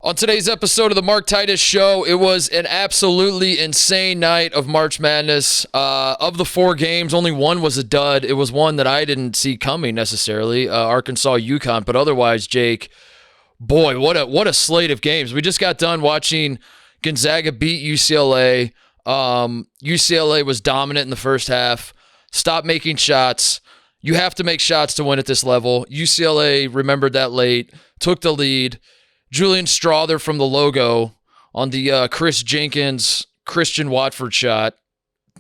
On today's episode of the Mark Titus Show, it was an absolutely insane night of March Madness. Of the 4 games, only one was a dud. It was one that I didn't see coming necessarily, Arkansas UConn. But otherwise, Jake, boy, what a slate of games. We just got done watching Gonzaga beat UCLA. UCLA was dominant in the first half. Stopped making shots. You have to make shots to win at this level. UCLA remembered that late, took the lead. Julian Strawther from the logo on the Chris Jenkins, Christian Watford shot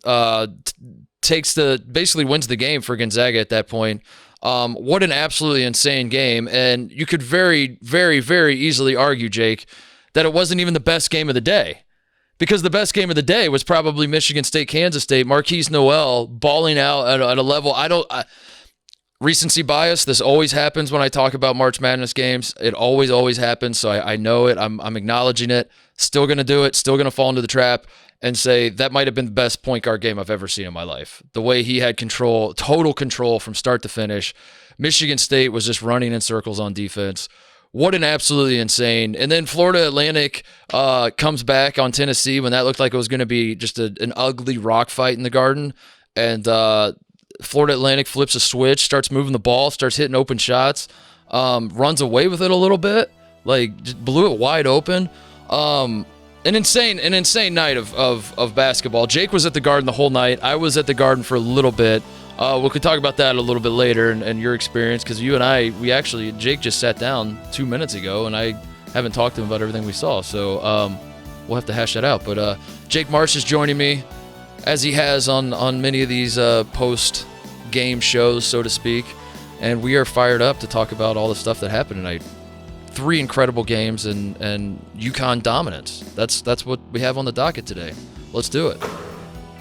basically wins the game for Gonzaga at that point. What an absolutely insane game. And you could very, very, very easily argue, Jake, that it wasn't even the best game of the day. Because the best game of the day was probably Michigan State, Kansas State, Markquis Nowell balling out at a level recency bias, this always happens when I talk about March Madness games. It always happens, so I know it. I'm acknowledging it. Still going to do it. Still going to fall into the trap and say that might have been the best point guard game I've ever seen in my life. The way he had control, total control from start to finish. Michigan State was just running in circles on defense. What an absolutely insane. And then Florida Atlantic comes back on Tennessee when that looked like it was going to be just an ugly rock fight in the Garden. And Florida Atlantic flips a switch, starts moving the ball, starts hitting open shots, runs away with it a little bit, like just blew it wide open. An insane night of basketball. Jake was at the Garden the whole night. I was at the Garden for a little bit. We could talk about that a little bit later and your experience, because you and I, Jake just sat down 2 minutes ago, and I haven't talked to him about everything we saw. So we'll have to hash that out. But Jake Marsh is joining me, as he has on many of these post-game shows, so to speak. And we are fired up to talk about all the stuff that happened tonight. 3 incredible games and UConn dominance. That's what we have on the docket today. Let's do it.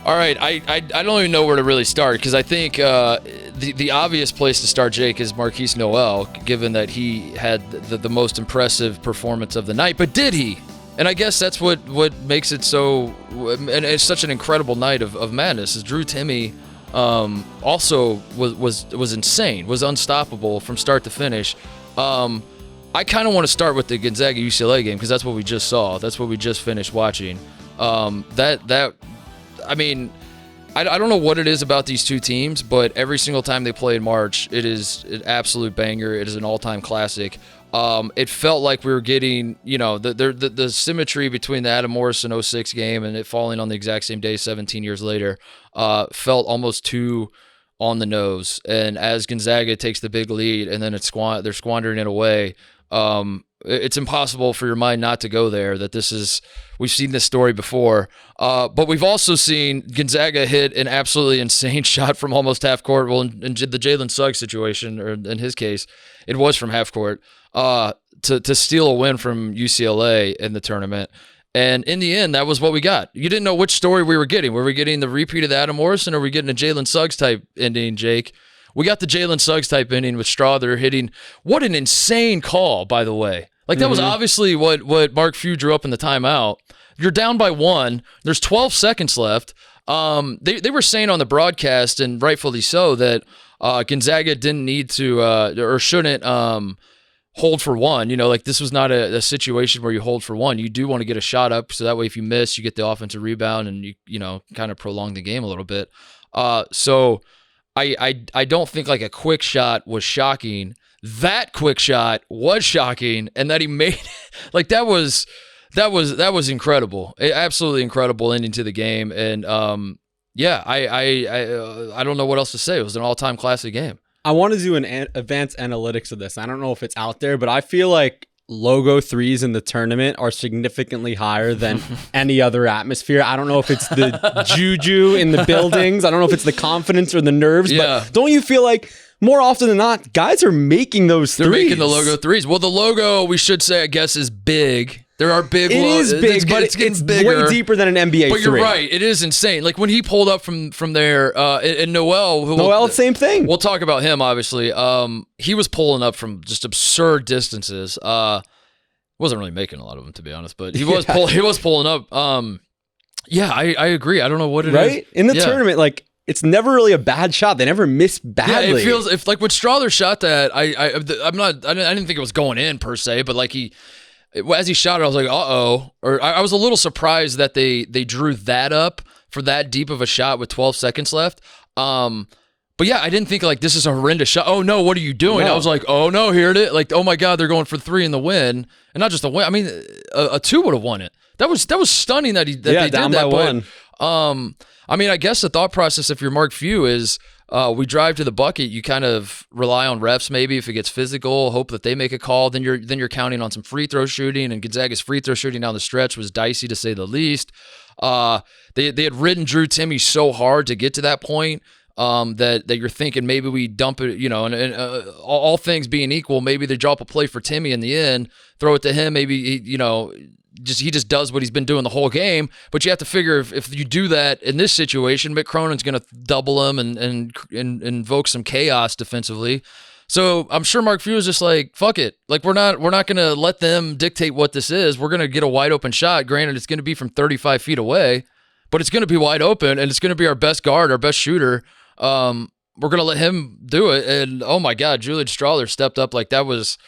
All right, I don't even know where to really start, because I think the obvious place to start, Jake, is Markquis Nowell, given that he had the most impressive performance of the night. But did he? And I guess that's what makes it so, and it's such an incredible night of madness, is Drew Timme also was insane, was unstoppable from start to finish. I kind of want to start with the Gonzaga UCLA game, because that's what we just saw. That's what we just finished watching. I mean, I don't know what it is about these two teams, but every single time they play in March, it is an absolute banger. It is an all-time classic. It felt like we were getting, the symmetry between the Adam Morrison 06 game and it falling on the exact same day 17 years later felt almost too on the nose. And as Gonzaga takes the big lead and then they're squandering it away, it's impossible for your mind not to go there, we've seen this story before. But we've also seen Gonzaga hit an absolutely insane shot from almost half court. Well, in the Jalen Suggs situation, or in his case, it was from half court, to steal a win from UCLA in the tournament. And in the end, that was what we got. You didn't know which story we were getting. Were we getting the repeat of the Adam Morrison, or were we getting a Jalen Suggs type ending, Jake? We got the Jalen Suggs type ending with Strawther hitting. What an insane call, by the way. Like, that was obviously what Mark Few drew up in the timeout. You're down by 1. There's 12 seconds left. They were saying on the broadcast, and rightfully so, that Gonzaga didn't need to or shouldn't hold for 1. This was not a situation where you hold for 1. You do want to get a shot up, so that way if you miss, you get the offensive rebound and you kind of prolong the game a little bit. So I don't think like a quick shot was shocking. That quick shot was shocking, and that he made it, like that was incredible. Absolutely incredible ending to the game. And I don't know what else to say. It was an all-time classic game. I want to do an advanced analytics of this. I don't know if it's out there, but I feel like logo threes in the tournament are significantly higher than any other atmosphere. I don't know if it's the juju in the buildings. I don't know if it's the confidence or the nerves, but don't you feel like more often than not, guys are making those threes? They're making the logo threes. Well, the logo, we should say, I guess, is big. There are big logos. It is big, but it's way deeper than an NBA But you're right. It is insane. Like, when he pulled up from there, and Nowell, same thing. We'll talk about him, obviously. He was pulling up from just absurd distances. Wasn't really making a lot of them, to be honest, but he was pulling up. I agree. I don't know what it is. Right? In the tournament, like, it's never really a bad shot. They never miss badly. Yeah, it feels like when Strawther shot that, I didn't think it was going in per se, but like as he shot it, I was like, uh-oh. Or I was a little surprised that they drew that up for that deep of a shot with 12 seconds left. But yeah, I didn't think like this is a horrendous shot. Oh no, what are you doing? No. I was like, oh no, here it is. Like, oh my God, they're going for 3 in the win. And not just a win. I mean, a 2 would have won it. That was stunning that they did down that. by 1. I mean, I guess the thought process if you're Markquis is we drive to the bucket, you kind of rely on refs maybe if it gets physical, hope that they make a call, then you're counting on some free throw shooting, and Gonzaga's free throw shooting down the stretch was dicey to say the least. They had ridden Drew Timme so hard to get to that point that you're thinking maybe we dump it, and all things being equal, maybe they drop a play for Timme in the end, throw it to him, maybe he just does what he's been doing the whole game. But you have to figure if you do that in this situation, Mick Cronin's going to double him and invoke some chaos defensively. So I'm sure Markquis was just like, fuck it. Like we're not going to let them dictate what this is. We're going to get a wide open shot. Granted, it's going to be from 35 feet away, but it's going to be wide open, and it's going to be our best guard, our best shooter. We're going to let him do it. And oh my God, Julian Strawther stepped up like that was.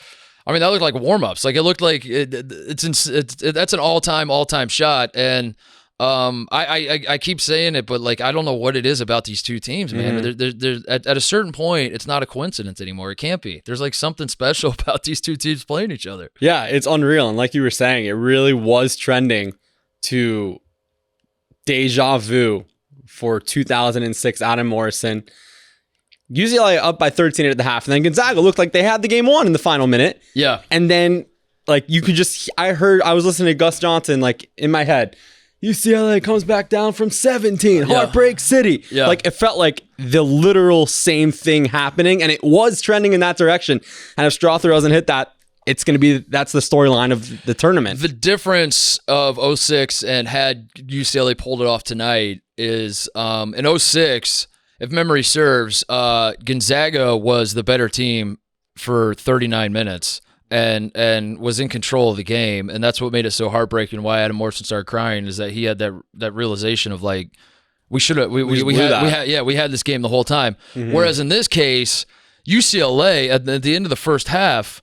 I mean, that looked like warm-ups. Like it looked like that's an all-time shot. And I keep saying it, but like I don't know what it is about these two teams, man. Mm-hmm. At a certain point, it's not a coincidence anymore. It can't be. There's like something special about these two teams playing each other. Yeah, it's unreal. And like you were saying, it really was trending to deja vu for 2006 Adam Morrison. UCLA up by 13 at the half, and then Gonzaga looked like they had the game won in the final minute. Yeah. And then, like, you could just, I was listening to Gus Johnson, like, in my head, UCLA comes back down from 17, Heartbreak City. Yeah. Like, it felt like the literal same thing happening, and it was trending in that direction. And if Strawther doesn't hit that, it's going to be, that's the storyline of the tournament. The difference of 06 and had UCLA pulled it off tonight is in 06, if memory serves, Gonzaga was the better team for 39 minutes and was in control of the game, and that's what made it so heartbreaking. Why Adam Morrison started crying is that he had that realization of like we should have we had this game the whole time. Mm-hmm. Whereas in this case, UCLA at the end of the first half,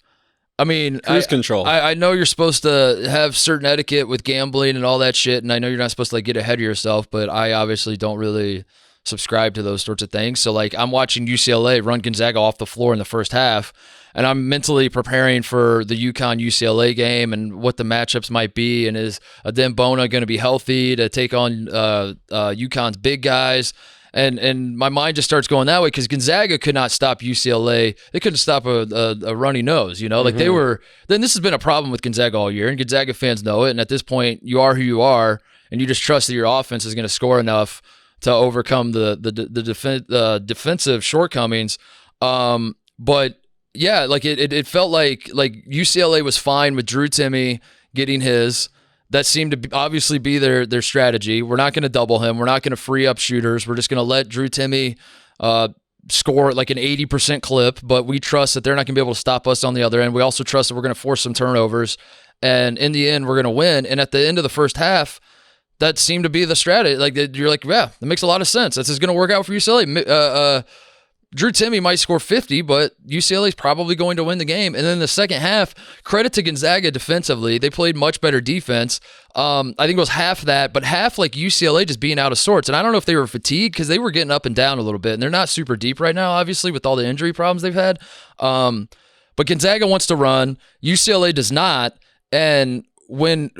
I mean, cruise control. I know you're supposed to have certain etiquette with gambling and all that shit, and I know you're not supposed to like get ahead of yourself, but I obviously don't really subscribe to those sorts of things. So like I'm watching UCLA run Gonzaga off the floor in the first half, and I'm mentally preparing for the UConn UCLA game and what the matchups might be, and is Adembona going to be healthy to take on UConn's big guys, and my mind just starts going that way because Gonzaga could not stop UCLA. They couldn't stop a runny nose, like they were. Then this has been a problem with Gonzaga all year, and Gonzaga fans know it, and at this point you are who you are, and you just trust that your offense is going to score enough to overcome the defensive shortcomings. But yeah, like it felt like UCLA was fine with Drew Timme getting his. That seemed to obviously be their strategy. We're not going to double him. We're not going to free up shooters. We're just going to let Drew Timme score like an 80% clip, but we trust that they're not going to be able to stop us on the other end. We also trust that we're going to force some turnovers, and in the end, we're going to win. And at the end of the first half, that seemed to be the strategy. Like you're like, yeah, that makes a lot of sense. This is going to work out for UCLA. Drew Timme might score 50, but UCLA is probably going to win the game. And then the second half, credit to Gonzaga defensively. They played much better defense. I think it was half that, but half like UCLA just being out of sorts. And I don't know if they were fatigued because they were getting up and down a little bit. And they're not super deep right now, obviously, with all the injury problems they've had. But Gonzaga wants to run. UCLA does not. And when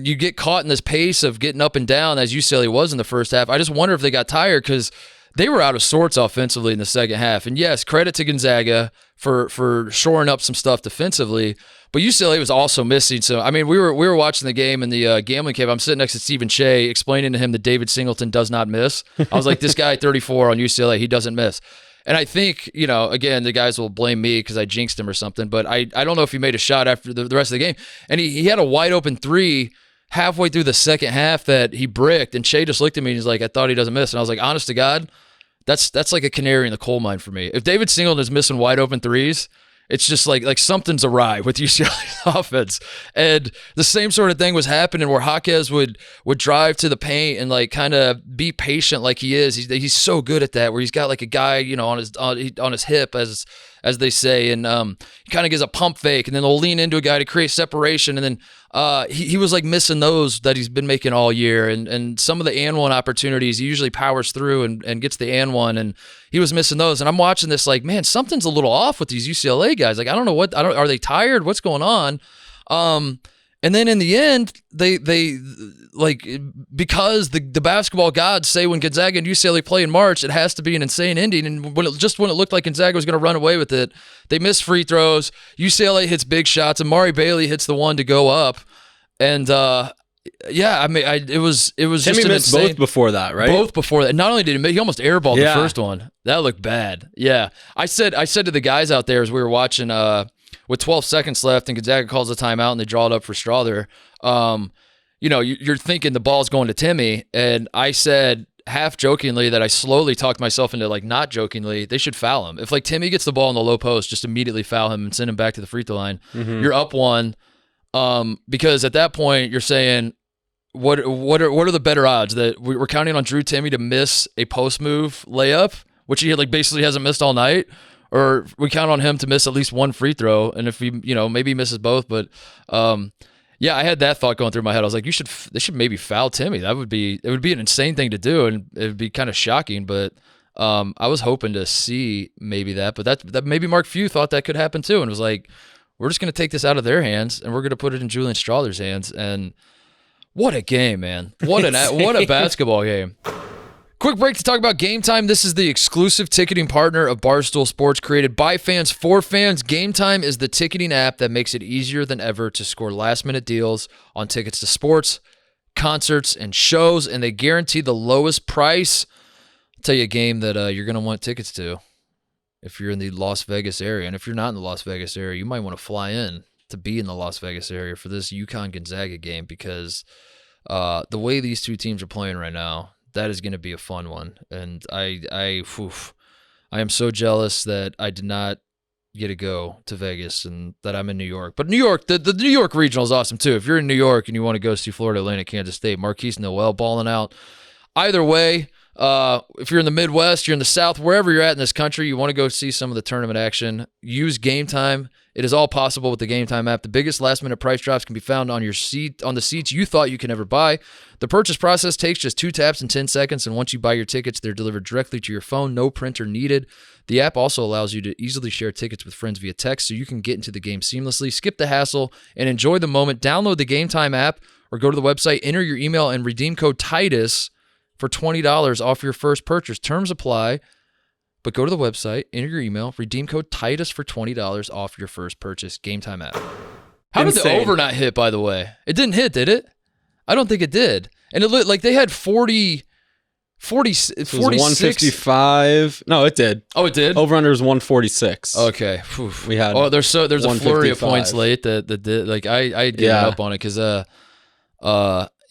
you get caught in this pace of getting up and down as UCLA was in the first half, I just wonder if they got tired because they were out of sorts offensively in the second half. And yes, credit to Gonzaga for shoring up some stuff defensively, but UCLA was also missing. So I mean, we were watching the game in the gambling cave. I'm sitting next to Stephen Shea explaining to him that David Singleton does not miss. I was like, this guy 34 on UCLA, he doesn't miss. And I think, again, the guys will blame me because I jinxed him or something, but I don't know if he made a shot after the rest of the game. And he had a wide open three halfway through the second half that he bricked, and Shea just looked at me and he's like, I thought he doesn't miss. And I was like, honest to God, that's like a canary in the coal mine for me. If David Singleton is missing wide open threes It's just like something's awry with UCLA's offense. And the same sort of thing was happening where Jaquez would drive to the paint and like kind of be patient like he is. He's so good at that, where he's got like a guy, on his hip, as they say, and he kind of gives a pump fake, and then they'll lean into a guy to create separation, and then he was like missing those that he's been making all year, and some of the and one opportunities he usually powers through and gets the and one, and he was missing those. And I'm watching this like, man, something's a little off with these UCLA guys. Like, I don't know are they tired? What's going on? And then in the end, they like, because the basketball gods say when Gonzaga and UCLA play in March, it has to be an insane ending. And when it looked like Gonzaga was going to run away with it, they miss free throws. UCLA hits big shots, and Amari Bailey hits the one to go up. And yeah, I mean, it was Timmy just an missed insane, both before that, right? Both before that. Not only did he miss, he almost airballed the first one. That looked bad. Yeah, I said to the guys out there as we were watching, with 12 seconds left, and Gonzaga calls a timeout, and they draw it up for Strawther. You're thinking the ball's going to Timmy, and I said half jokingly that I slowly talked myself into like not jokingly, they should foul him. If like Timmy gets the ball in the low post, just immediately foul him and send him back to the free throw line. Mm-hmm. You're up one, because at that point you're saying, what are the better odds that we're counting on Drew Timmy to miss a post move layup, which he like basically hasn't missed all night? Or we count on him to miss at least one free throw, and if he, maybe he misses both. But yeah, I had that thought going through my head. I was like, they should maybe foul Timmy. It would be an insane thing to do, and it would be kind of shocking. But I was hoping to see maybe that, but that maybe Markquis thought that could happen too, and was like, we're just going to take this out of their hands, and we're going to put it in Julian Strawther's hands. And what a game, man! What a basketball game. Quick break to talk about Gametime. This is the exclusive ticketing partner of Barstool Sports, created by fans for fans. Gametime is the ticketing app that makes it easier than ever to score last-minute deals on tickets to sports, concerts, and shows, and they guarantee the lowest price. I'll tell you a game that you're going to want tickets to if you're in the Las Vegas area. And if you're not in the Las Vegas area, you might want to fly in to be in the Las Vegas area for this UConn Gonzaga game, because the way these two teams are playing right now, that is going to be a fun one. And I am so jealous that I did not get to go to Vegas and that I'm in New York. But New York, the New York regional is awesome too. If you're in New York and you want to go see Florida Atlantic, Kansas State, Markquis, Nowell balling out. Either way, if you're in the Midwest, you're in the South, wherever you're at in this country, you want to go see some of the tournament action, use Gametime. It is all possible with the Gametime app. The biggest last-minute price drops can be found on the seats you thought you could never buy. The purchase process takes just 2 taps and 10 seconds, and once you buy your tickets, they're delivered directly to your phone. No printer needed. The app also allows you to easily share tickets with friends via text, so you can get into the game seamlessly. Skip the hassle and enjoy the moment. Download the Gametime app or go to the website, enter your email, and redeem code TITUS for $20 off your first purchase. Terms apply. But go to the website, enter your email, redeem code TITUS for $20 off your first purchase. Gametime app. How did the over not hit, by the way? It didn't hit, did it? I don't think it did. And it looked like they had 46. 155. No, it did. Oh, it did? Over under is 146. Okay. We had there's a flurry of points late that did. Like, I gave up on it because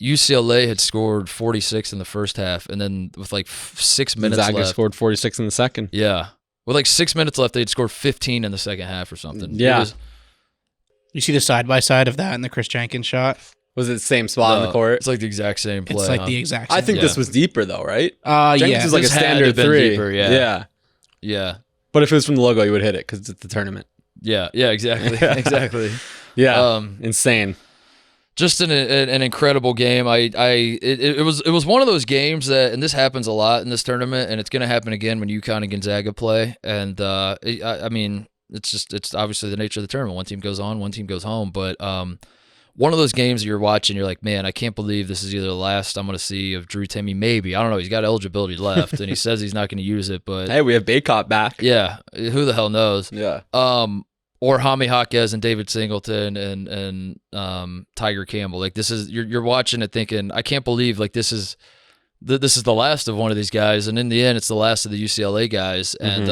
UCLA had scored 46 in the first half, and then with like 6 minutes Gonzaga left, scored 46 in the second. Yeah, with like 6 minutes left, they'd scored 15 in the second half or something. Yeah, you see the side by side of that and the Chris Jenkins shot. Was it the same spot on the court? It's like the exact same play. It's like the exact same. I think this was deeper though, right? Jenkins was like a standard three. Deeper, yeah. But if it was from the logo, you would hit it because it's the tournament. Yeah, exactly, exactly. Yeah, insane. Just an incredible game. It was one of those games that, and this happens a lot in this tournament, and it's going to happen again when UConn and Gonzaga play. And I mean, it's obviously the nature of the tournament. One team goes on, one team goes home. But one of those games that you're watching, you're like, man, I can't believe this is either the last I'm going to see of Drew Timmy. Maybe, I don't know. He's got eligibility left, and he says he's not going to use it. But hey, we have Baycott back. Yeah, who the hell knows? Yeah. Or Jaime Jaquez and David Singleton and Tiger Campbell. Like, this is you're watching it thinking, I can't believe like this is the last of one of these guys, and in the end, it's the last of the UCLA guys. And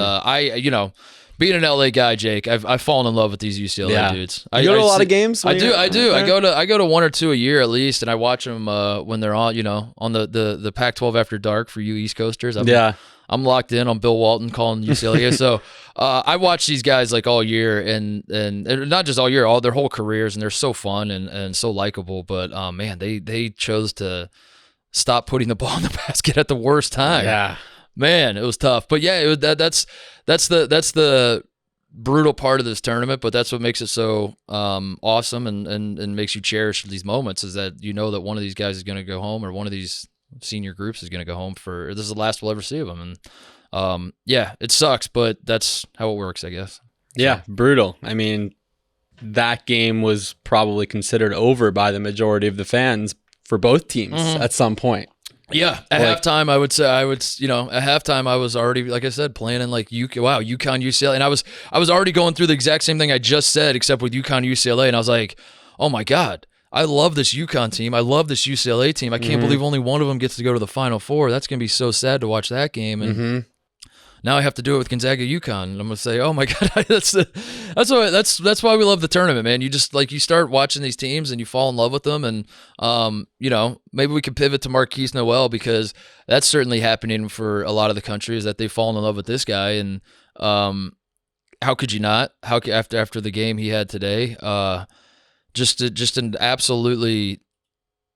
being an LA guy, Jake, I've fallen in love with these UCLA dudes. You go to a lot of games? I do. I go to 1 or 2 a year at least, and I watch them when they're on, on the Pac-12 After Dark for you East Coasters. I'm locked in on Bill Walton calling UCLA. So I watch these guys like all year, and not just all year, all their whole careers, and they're so fun and so likable. But man, they chose to stop putting the ball in the basket at the worst time. Yeah. Man, it was tough, but yeah, that's the brutal part of this tournament. But that's what makes it so awesome and makes you cherish these moments. Is that that one of these guys is going to go home, or one of these senior groups is going to go home this is the last we'll ever see of them. And yeah, it sucks, but that's how it works, I guess. Yeah, brutal. I mean, that game was probably considered over by the majority of the fans for both teams at some point. Yeah, at halftime, at halftime I was already, like I said, planning like UConn, UCLA, and I was already going through the exact same thing I just said, except with UConn, UCLA, and I was like, oh my God, I love this UConn team, I love this UCLA team, I can't believe only one of them gets to go to the Final Four. That's gonna be so sad to watch that game, and now I have to do it with Gonzaga, UConn, and I'm gonna say, oh my God, that's why we love the tournament, man. You just you start watching these teams and you fall in love with them, and maybe we could pivot to Markquis Nowell, because that's certainly happening for a lot of the country, is that they've fallen in love with this guy, and how could you not? After the game he had today, just an absolutely,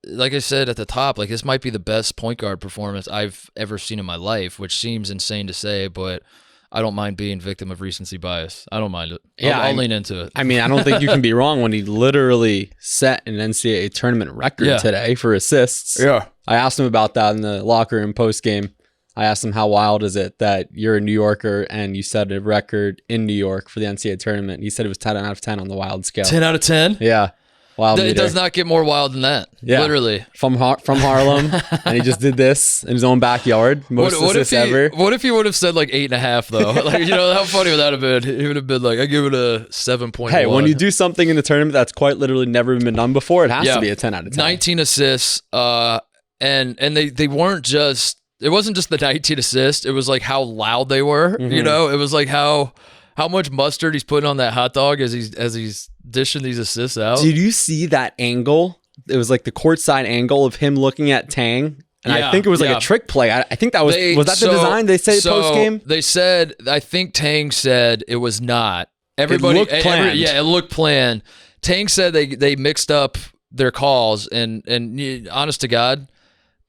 like I said at the top, this might be the best point guard performance I've ever seen in my life, which seems insane to say, but I don't mind being victim of recency bias. I don't mind it. Yeah, I'll lean into it. I mean, I don't think you can be wrong when he literally set an NCAA tournament record today for assists. Yeah. I asked him about that in the locker room post game. I asked him, how wild is it that you're a New Yorker and you set a record in New York for the NCAA tournament? He said it was 10 out of 10 on the wild scale. 10 out of 10? Yeah. Wild It does not get more wild than that. Yeah. Literally. From Harlem, and he just did this in his own backyard. Most assists ever. What if he would have said 8.5 though? How funny would that have been? He would have been I give it a 7.1. Hey, when you do something in the tournament that's quite literally never been done before, it has to be a 10 out of 10. 19 assists, and they weren't just. It wasn't just the 19 assists. It was how loud they were. It was how much mustard he's putting on that hot dog as he's dishing these assists out. Did you see that angle? It was the courtside angle of him looking at Tang. And I think it was a trick play. I think that was that the design they say post game? They said, I think Tang said it was not. Everybody, it looked planned. It looked planned. Tang said they mixed up their calls, and honest to God,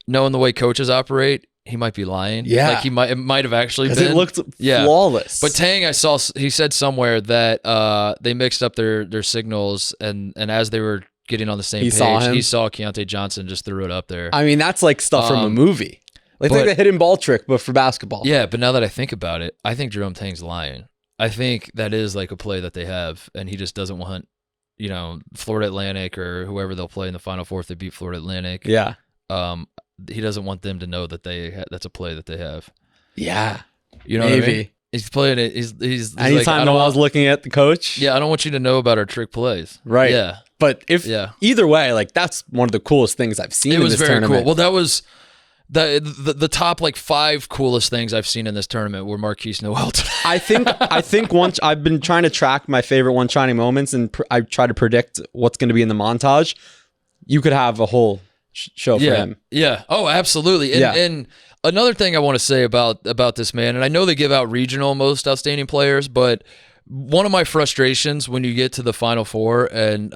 knowing the way coaches operate, he might be lying. Yeah. It might have actually been. It looked flawless. But Tang, I saw, he said somewhere that they mixed up their signals, and as they were getting on the same page, he saw Keontae Johnson, just threw it up there. I mean, that's stuff from a movie. Like the hidden ball trick, but for basketball. Yeah, but now that I think about it, I think Jerome Tang's lying. I think that is a play that they have, and he just doesn't want, Florida Atlantic or whoever they'll play in the Final Four if they beat Florida Atlantic. Yeah. He doesn't want them to know that that's a play that they have. Yeah. You know maybe. What I mean? He's playing it. He's anytime I was looking at the coach. Yeah, I don't want you to know about our trick plays. Right. Yeah. But either way, that's one of the coolest things I've seen in this tournament. It was very cool. Well, that was the top 5 coolest things I've seen in this tournament were Markquis Nowell today. I think once I've been trying to track my favorite one shining moments, and I try to predict what's going to be in the montage. You could have a whole show for him. Yeah. Oh, absolutely. And another thing I want to say about this man, and I know they give out regional most outstanding players, but one of my frustrations when you get to the Final Four and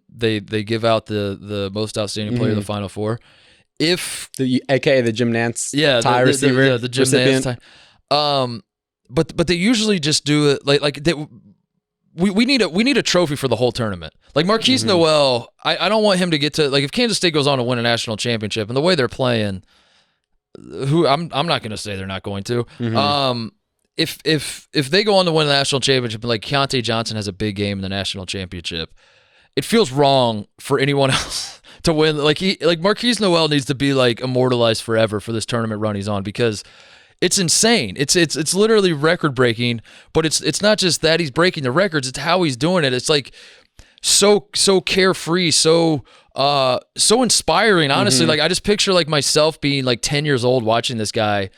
they give out the most outstanding player of the Final Four, aka the Jim Nance tie receiver, the Jim Nance tie. But they usually just do it we need a trophy for the whole tournament. Markquis Nowell, I don't want him to get to if Kansas State goes on to win a national championship, and the way they're playing, who I'm not going to say they're not going to. If they go on to win a national championship and Keontae Johnson has a big game in the national championship, it feels wrong for anyone else to win. Markquis Nowell needs to be immortalized forever for this tournament run he's on, because it's insane. It's literally record breaking, but it's not just that he's breaking the records, it's how he's doing it. It's so carefree, so inspiring, honestly. I just picture myself being 10 years old watching this guy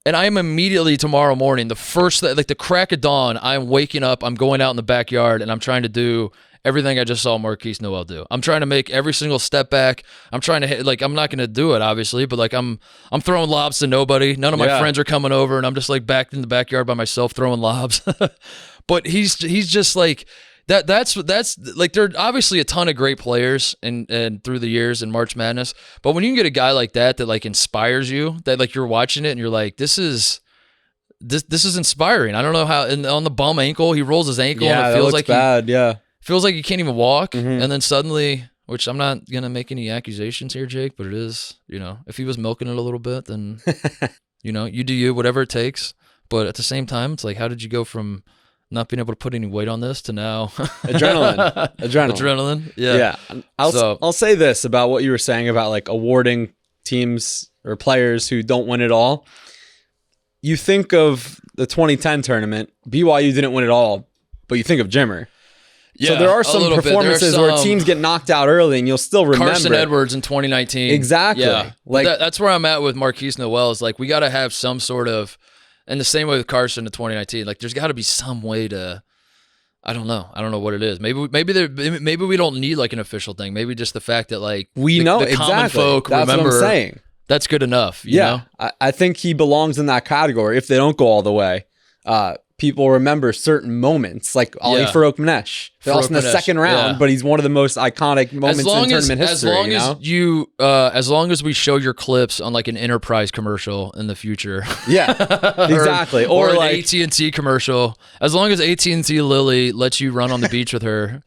And I am immediately tomorrow morning, the crack of dawn, I'm waking up, I'm going out in the backyard, and I'm trying to do everything I just saw Markquis Nowell do. I'm trying to make every single step back. I'm trying to hit, I'm not going to do it, obviously, but I'm throwing lobs to nobody. None of my friends are coming over, and I'm just back in the backyard by myself throwing lobs. But he's just that's there are obviously a ton of great players and through the years in March Madness, but when you can get a guy like that inspires you, that you're watching it and you're like, this is inspiring. I don't know how, and on the bum ankle, he rolls his ankle and it feels like bad. Feels like he can't even walk. Mm-hmm. And then suddenly, which I'm not going to make any accusations here, Jake, but it is, if he was milking it a little bit, then, you do you, whatever it takes. But at the same time, it's how did you go from not being able to put any weight on this to now adrenaline. Yeah. I'll say this about what you were saying about awarding teams or players who don't win it all. You think of the 2010 tournament, BYU didn't win it all, but you think of Jimmer. Yeah, so there are some performances where teams get knocked out early and you'll still remember Carson Edwards in 2019. Exactly. Yeah. That's where I'm at with Markquis Nowell is we got to have some sort of, and the same way with Carson in 2019, there's got to be some way to, I don't know what it is. Maybe we don't need an official thing. Maybe just the fact that we know the common folk that's remember. What I'm saying. That's good enough. You know? I think he belongs in that category. If they don't go all the way, people remember certain moments, like Ali Farouk-Manesh. They lost in the second round, but he's one of the most iconic moments in tournament history. As long as we show your clips on an Enterprise commercial in the future, exactly, or an AT&T commercial. As long as AT&T Lily lets you run on the beach with her,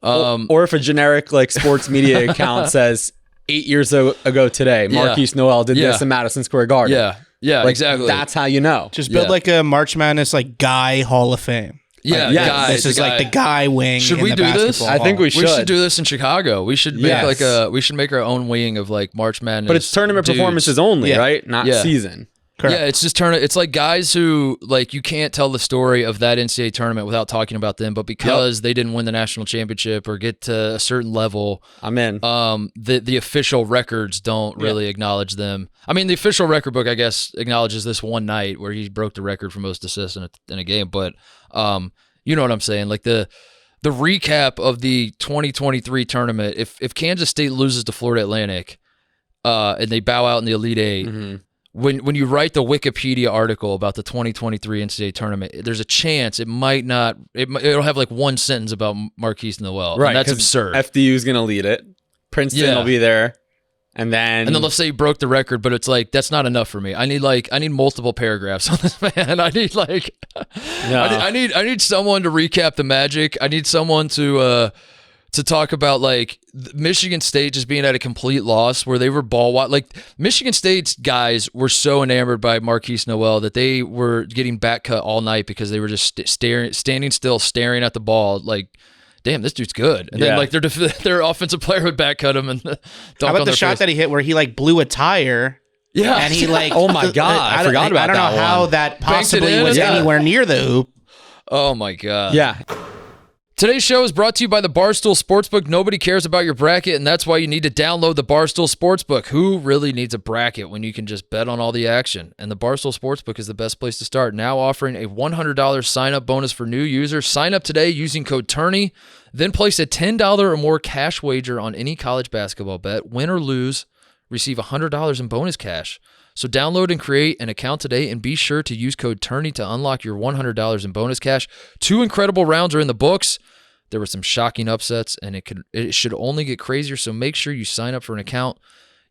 or if a generic sports media account says 8 years ago today, Markquis Nowell did this in Madison Square Garden. Yeah, exactly. That's how you know. Just build a March Madness Guy Hall of Fame. Yeah, this is the guy wing. Should we do this? I think we should. We should do this in Chicago. We should make we should make our own wing of March Madness. But it's tournament performances only, right? Not season. Correct. Yeah, it's just it's guys who you can't tell the story of that NCAA tournament without talking about them, but because they didn't win the national championship or get to a certain level, I'm in. The official records don't really acknowledge them. I mean, the official record book, I guess, acknowledges this one night where he broke the record for most assists in a game, but you know what I'm saying? The recap of the 2023 tournament, if Kansas State loses to Florida Atlantic and they bow out in the Elite Eight. Mm-hmm. When you write the Wikipedia article about the 2023 NCAA tournament, there's a chance it might not. It'll have one sentence about Markquis Nowell. Right, and that's absurd. FDU is going to lead it. Princeton will be there, and then let's say you broke the record, but it's that's not enough for me. I need multiple paragraphs on this man. I need I need someone to recap the magic. I need someone to talk about Michigan State just being at a complete loss where they were Michigan State's guys were so enamored by Markquis Nowell that they were getting back cut all night because they were just standing still, staring at the ball damn, this dude's good. And then their offensive player would back cut him and dunk How about on the shot face. that he hit where he blew a tire? Yeah. And he oh my God, I forgot about that. I don't know how that possibly was anywhere near the hoop. Oh my God. Yeah. Today's show is brought to you by the Barstool Sportsbook. Nobody cares about your bracket, and that's why you need to download the Barstool Sportsbook. Who really needs a bracket when you can just bet on all the action? And the Barstool Sportsbook is the best place to start, now offering a $100 sign-up bonus for new users. Sign up today using code TOURNEY, then place a $10 or more cash wager on any college basketball bet. Win or lose, receive $100 in bonus cash. So download and create an account today and be sure to use code TOURNEY to unlock your $100 in bonus cash. 2 incredible rounds are in the books. There were some shocking upsets, and it should only get crazier, so make sure you sign up for an account.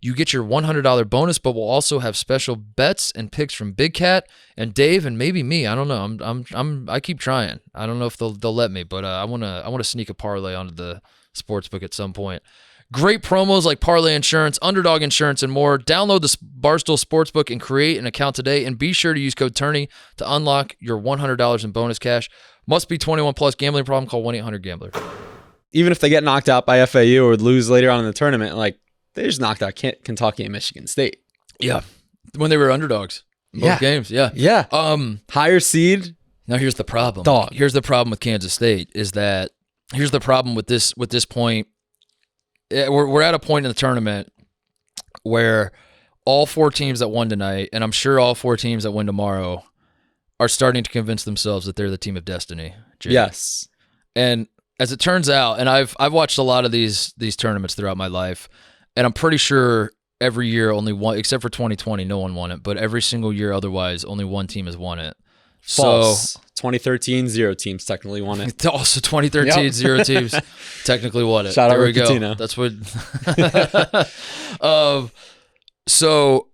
You get your $100 bonus, but we'll also have special bets and picks from Big Cat and Dave and maybe me. I don't know. I keep trying. I don't know if they'll let me, but I want to sneak a parlay onto the sportsbook at some point. Great promos like Parlay Insurance, Underdog Insurance, and more. Download the Barstool Sportsbook and create an account today, and be sure to use code TOURNEY to unlock your $100 in bonus cash. Must be 21 plus. Gambling problem? Call 1-800-GAMBLER. Even if they get knocked out by FAU or lose later on in the tournament, they just knocked out Kentucky and Michigan State. Yeah, when they were underdogs in both games. Yeah, yeah. Higher seed. Now here's the problem. Dog. Here's the problem with Kansas State is that here's the problem with this point. We're at a point in the tournament where all 4 teams that won tonight, and I'm sure all 4 teams that win tomorrow, are starting to convince themselves that they're the team of destiny. Jake. Yes. And as it turns out, and I've watched a lot of these tournaments throughout my life, and I'm pretty sure every year only one, except for 2020, no one won it. But every single year otherwise, only one team has won it. False. So 2013, 0 teams technically won it. Also 2013, 0 teams technically won it. Shout out there we Rick go. Pitino. That's what. So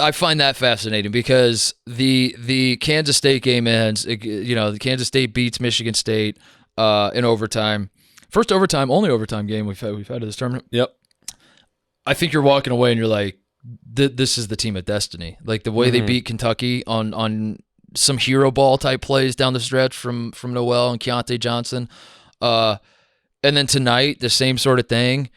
I find that fascinating because the Kansas State game ends. The Kansas State beats Michigan State in overtime. First overtime, only overtime game we've had in this tournament. Yep. I think you're walking away and you're like, this is the team of destiny. Like the way they beat Kentucky on some hero ball type plays down the stretch from Nowell and Keontae Johnson. And then tonight, the same sort of thing.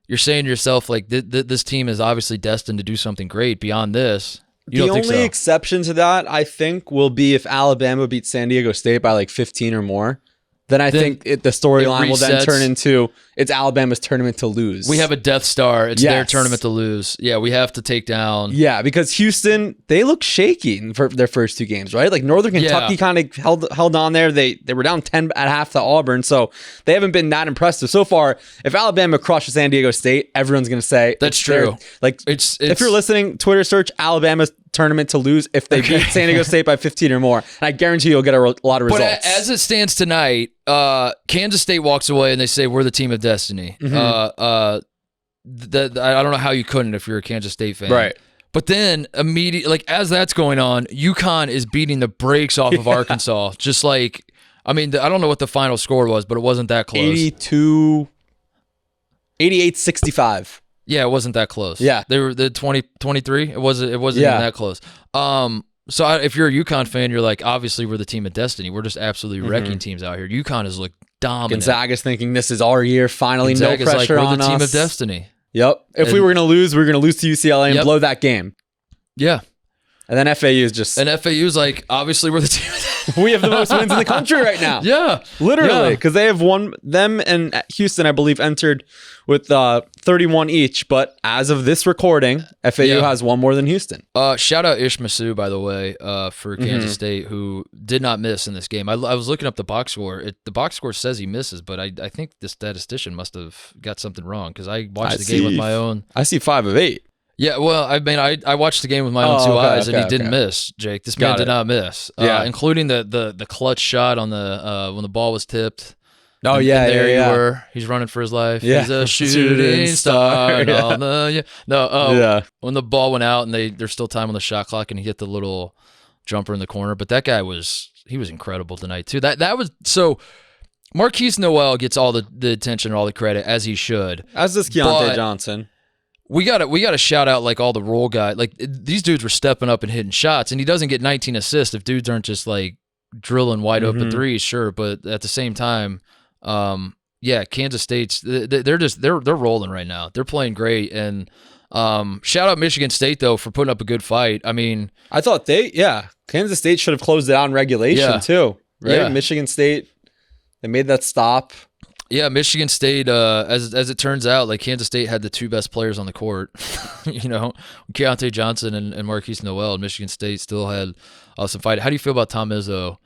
You're saying to yourself, like, this team is obviously destined to do something great beyond this. You don't think so? The only exception to that, I think, will be if Alabama beats San Diego State by like 15 or more. Then I think the storyline will then turn into it's Alabama's tournament to lose. We have a Death Star. It's their tournament to lose. Yeah, we have to take down. Yeah, because Houston, they look shaky for their first 2 games, right? Like Northern Kentucky kind of held on there. They were down 10 at half to Auburn, so they haven't been that impressive so far. If Alabama crushes San Diego State, everyone's going to say that's true. Like it's if you're listening, Twitter search Alabama's tournament to lose if they beat San Diego State by 15 or more. And I guguarei you'll get a lot of results. But as it stands tonight, Kansas State walks away and they say we're the team of destiny. I don't know how you couldn't if you're a Kansas State fan. Right. But then immediately, like as that's going on, UConn is beating the brakes off of Arkansas. Just like, I mean, I don't know what the final score was, but it wasn't that close. 88-65. Yeah, it wasn't that close. Yeah. They were the 20-23. It wasn't even that close. So if you're a UConn fan, you're like, obviously we're the team of destiny. We're just absolutely wrecking teams out here. UConn has looked dominant. Gonzaga's thinking this is our year. Finally, Gonzaga's no pressure like, on we're the team us. of destiny. Yep. If we were going to lose, we were going to lose to UCLA and blow that game. Yeah. And then FAU is just... And FAU's like, obviously we're the team of destiny. We have the most wins in the country right now. Yeah. Literally. Because they have won... Them and Houston, I believe, entered with 31 each. But as of this recording, FAU has one more than Houston. Shout out Ish Masu, by the way, for Kansas State, who did not miss in this game. I was looking up the box score. The box score says he misses, but I think the statistician must have got something wrong because I watched the game with my own... I see 5 of 8. Yeah, well, I mean, I watched the game with my own 2 eyes, and he didn't miss, Jake. This man did not miss. Including the clutch shot on the when the ball was tipped. Oh, and there you were. He's running for his life. Yeah. He's a shooting star. When the ball went out and there's still time on the shot clock, and he hit the little jumper in the corner. But that guy was incredible tonight too. That was so. Markquis Nowell gets all the attention and all the credit as he should. As does Keontae Johnson. We gotta shout out like all the role guys. Like these dudes were stepping up and hitting shots, and he doesn't get 19 assists if dudes aren't just like drilling wide open threes, sure. But at the same time, Kansas State's they're rolling right now. They're playing great, and shout out Michigan State though for putting up a good fight. I mean, I thought Kansas State should have closed it out in regulation too, right? Yeah. Michigan State, they made that stop. Yeah, Michigan State, as it turns out, like Kansas State had the 2 best players on the court. Keontae Johnson and Markquis Nowell. Michigan State still had some fight. How do you feel about Tom Izzo?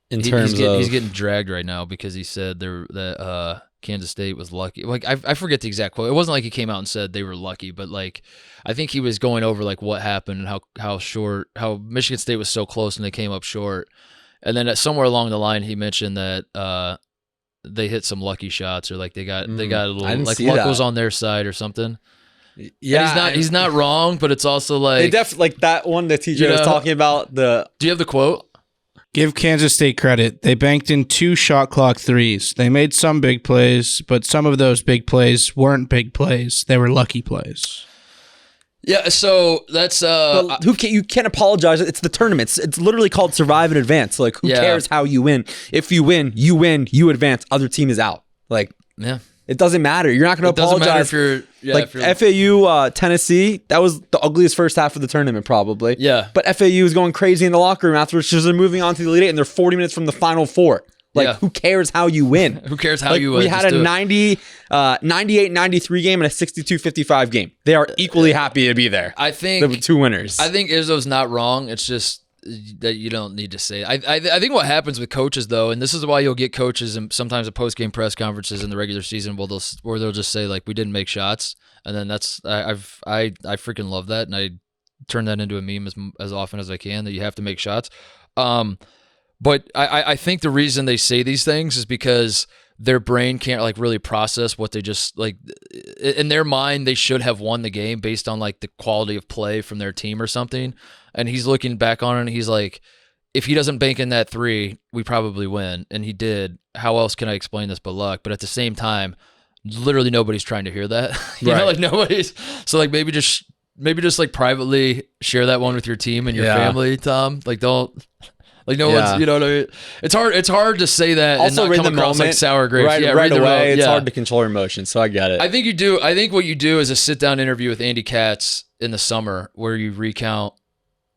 He's getting dragged right now because he said that Kansas State was lucky. Like I forget the exact quote. It wasn't like he came out and said they were lucky, but like I think he was going over like what happened and how Michigan State was so close and they came up short. And then somewhere along the line he mentioned that they hit some lucky shots or like they got a little like luck was on their side or something. Yeah, he's not wrong, but it's also like they definitely like that one that TJ was talking about. Do you have the quote? Give Kansas State credit. They banked in 2 shot clock threes. They made some big plays, but some of those big plays weren't big plays. They were lucky plays. Yeah, so that's you can't apologize. It's the tournament. It's literally called survive and advance. Like who cares how you win? If you win, you advance. Other team is out. Like it doesn't matter. You're not going to apologize. If you're FAU Tennessee, that was the ugliest first half of the tournament probably. Yeah. But FAU is going crazy in the locker room afterwards because they're moving on to the Elite Eight and they're 40 minutes from the Final Four. Like, Yeah. who cares how you win? Who cares how Like, you win? we had Just a do it. 98-93 game and a 62-55 game. They are equally happy to be there. I think The two winners. I think Izzo's not wrong. It's just that you don't need to say it. I think what happens with coaches though, and this is why you'll get coaches and sometimes at post game press conferences in the regular season where they'll just say like we didn't make shots, and then that's I freaking love that, and I turn that into a meme as often as I can that you have to make shots. But I think the reason they say these things is because their brain can't like really process what they just like in their mind they should have won the game based on like the quality of play from their team or something. And he's looking back on it and he's like, if he doesn't bank in that 3, we probably win. And he did. How else can I explain this but luck? But at the same time, literally nobody's trying to hear that. you know, like nobody's. So like maybe just like privately share that one with your team and your family, Tom. Like don't. Like no one's, you know what I mean? It's hard to say that also and not come across like sour grapes. Right away, it's hard to control your emotions, so I get it. I think you do. I think what you do is a sit-down interview with Andy Katz in the summer where you recount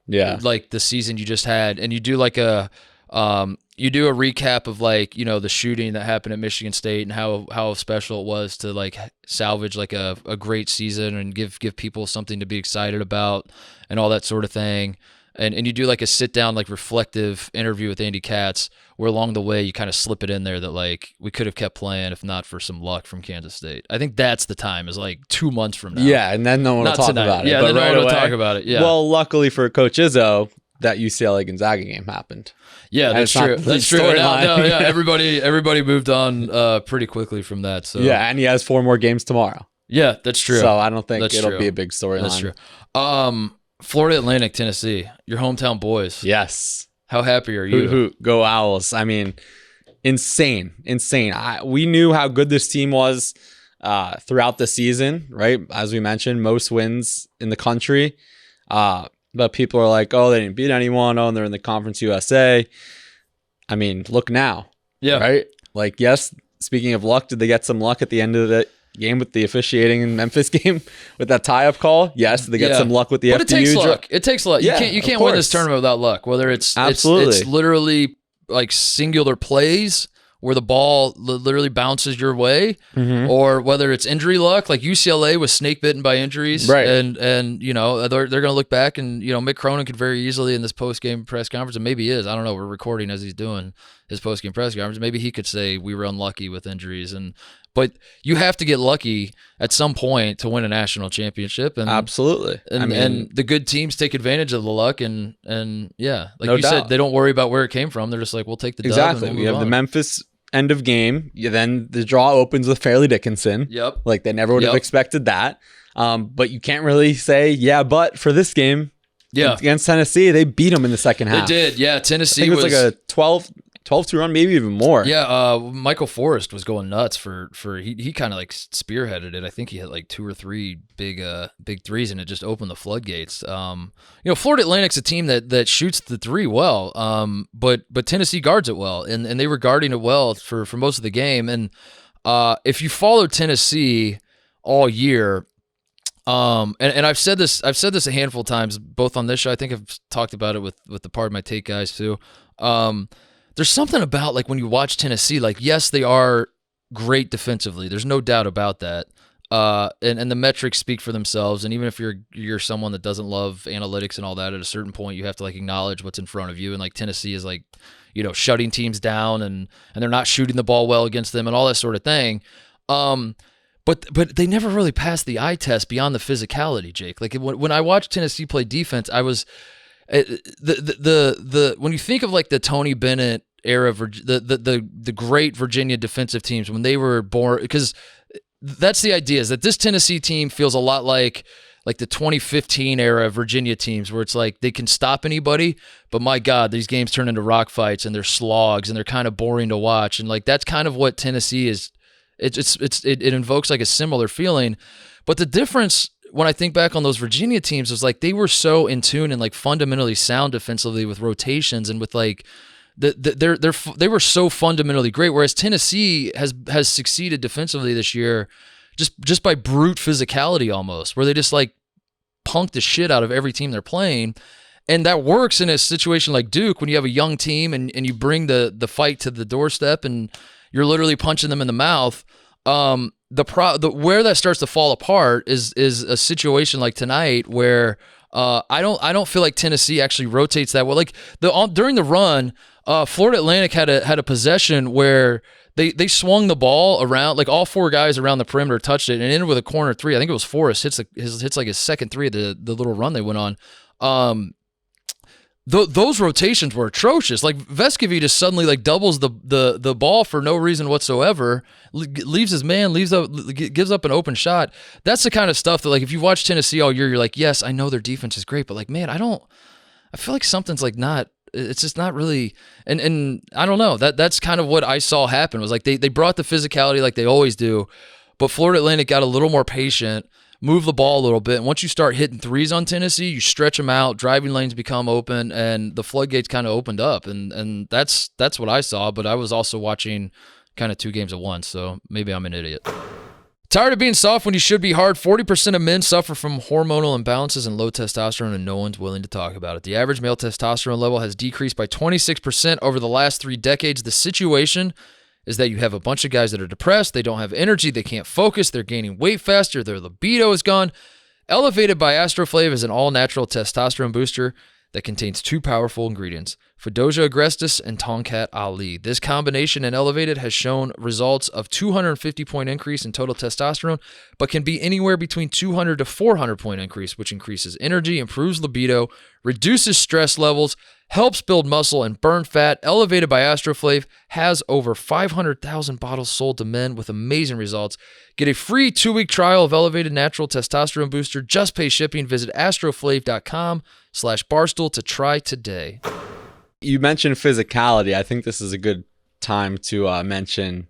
like the season you just had, and you do like a recap of like, you know, the shooting that happened at Michigan State and how special it was to like salvage like a great season and give people something to be excited about and all that sort of thing. And you do like a sit down, like reflective interview with Andy Katz, where along the way you kind of slip it in there that like we could have kept playing if not for some luck from Kansas State. I think that's the time, is like 2 months from now. Yeah, and then no one will talk about it. Yeah, then no one will talk about it. Yeah. Well, luckily for Coach Izzo, that UCLA Gonzaga game happened. Yeah, that's true. That's true. Yeah, everybody moved on pretty quickly from that. So yeah, and he has 4 more games tomorrow. Yeah, that's true. So I don't think it'll be a big storyline. That's true. Florida Atlantic, Tennessee, your hometown boys. Yes. How happy are you? Go Owls. I mean, insane. We knew how good this team was throughout the season, right? As we mentioned, most wins in the country. But people are like, oh, they didn't beat anyone. Oh, and they're in the Conference USA. I mean, look now. Yeah. Right? Like, yes, speaking of luck, did they get some luck at the end of the game with the officiating in Memphis game with that tie-up call? Yes, they get some luck with the FDU. But it takes luck. It takes luck. Yeah, you can't win this tournament without luck. Whether it's absolutely, it's literally like singular plays where the ball literally bounces your way, or whether it's injury luck, like UCLA was snake bitten by injuries, right? And you know they're going to look back and you know Mick Cronin could very easily in this post game press conference, and maybe he is. I don't know. We're recording as he's doing his post game press conference. Maybe he could say we were unlucky with injuries, but you have to get lucky at some point to win a national championship, and absolutely. And the good teams take advantage of the luck, and yeah, like no you doubt. said, they don't worry about where it came from. They're just like, we'll take the dub. Exactly. And We we'll have move the on. Memphis end of game. Then the draw opens with Fairleigh Dickinson. Yep. Like they never would have expected that. But you can't really say, but for this game, against Tennessee, they beat them in the second half. They did. Yeah, Tennessee I think it was like a 12-2 run, maybe even more. Yeah, Michael Forrest was going nuts for he kind of like spearheaded it. I think he hit like 2 or 3 big threes, and it just opened the floodgates. You know, Florida Atlantic's a team that shoots the 3 well, but Tennessee guards it well, and they were guarding it well for most of the game. And if you follow Tennessee all year, and I've said this a handful of times, both on this show. I think I've talked about it with the Pardon My Take guys too. There's something about like when you watch Tennessee, like yes, they are great defensively. There's no doubt about that. And the metrics speak for themselves. And even if you're someone that doesn't love analytics and all that, at a certain point you have to like acknowledge what's in front of you. And like Tennessee is like, you know, shutting teams down and they're not shooting the ball well against them and all that sort of thing. But they never really passed the eye test beyond the physicality, Jake. Like when I watched Tennessee play defense, I was the when you think of like the Tony Bennett era, the great Virginia defensive teams when they were born, because that's the idea, is that this Tennessee team feels a lot like the 2015 era Virginia teams, where it's like they can stop anybody, but my God, these games turn into rock fights and they're slogs and they're kind of boring to watch. And like that's kind of what Tennessee is. It invokes like a similar feeling, but the difference when I think back on those Virginia teams is like they were so in tune and like fundamentally sound defensively with rotations and with like they were so fundamentally great. Whereas Tennessee has succeeded defensively this year just by brute physicality almost, where they just like punk the shit out of every team they're playing. And that works in a situation like Duke when you have a young team and you bring the fight to the doorstep and you're literally punching them in the mouth. Where that starts to fall apart is a situation like tonight where I don't feel like Tennessee actually rotates that well. Like during the run, Florida Atlantic had a possession where they swung the ball around, like all 4 guys around the perimeter touched it and ended with a corner 3. I think it was Forrest hits like his second 3 of the little run they went on. Those rotations were atrocious. Like Vescovi just suddenly like doubles the ball for no reason whatsoever, leaves his man, gives up an open shot. That's the kind of stuff that, like, if you watch Tennessee all year, you're like, yes, I know their defense is great, but like, man, I feel like something's like not. It's just not really, and I don't know. That's kind of what I saw happen. Was like they brought the physicality like they always do, but Florida Atlantic got a little more patient. Move the ball a little bit. And once you start hitting threes on Tennessee, you stretch them out, driving lanes become open, and the floodgates kind of opened up. And that's what I saw, but I was also watching kind of 2 games at once, so maybe I'm an idiot. Tired of being soft when you should be hard? 40% of men suffer from hormonal imbalances and low testosterone, and no one's willing to talk about it. The average male testosterone level has decreased by 26% over the last 3 decades. The situation is that you have a bunch of guys that are depressed, they don't have energy, they can't focus, they're gaining weight faster, their libido is gone. Elevated by Astroflav is an all-natural testosterone booster that contains 2 powerful ingredients, Fedosia agrestis and Tonkat Ali. This combination in Elevated has shown results of 250-point increase in total testosterone, but can be anywhere between 200 to 400-point increase, which increases energy, improves libido, reduces stress levels, helps build muscle and burn fat. Elevated by Astroflav has over 500,000 bottles sold to men with amazing results. Get a free 2-week trial of Elevated Natural Testosterone Booster. Just pay shipping. Visit astroflav.com/barstool to try today. You mentioned physicality. I think this is a good time to mention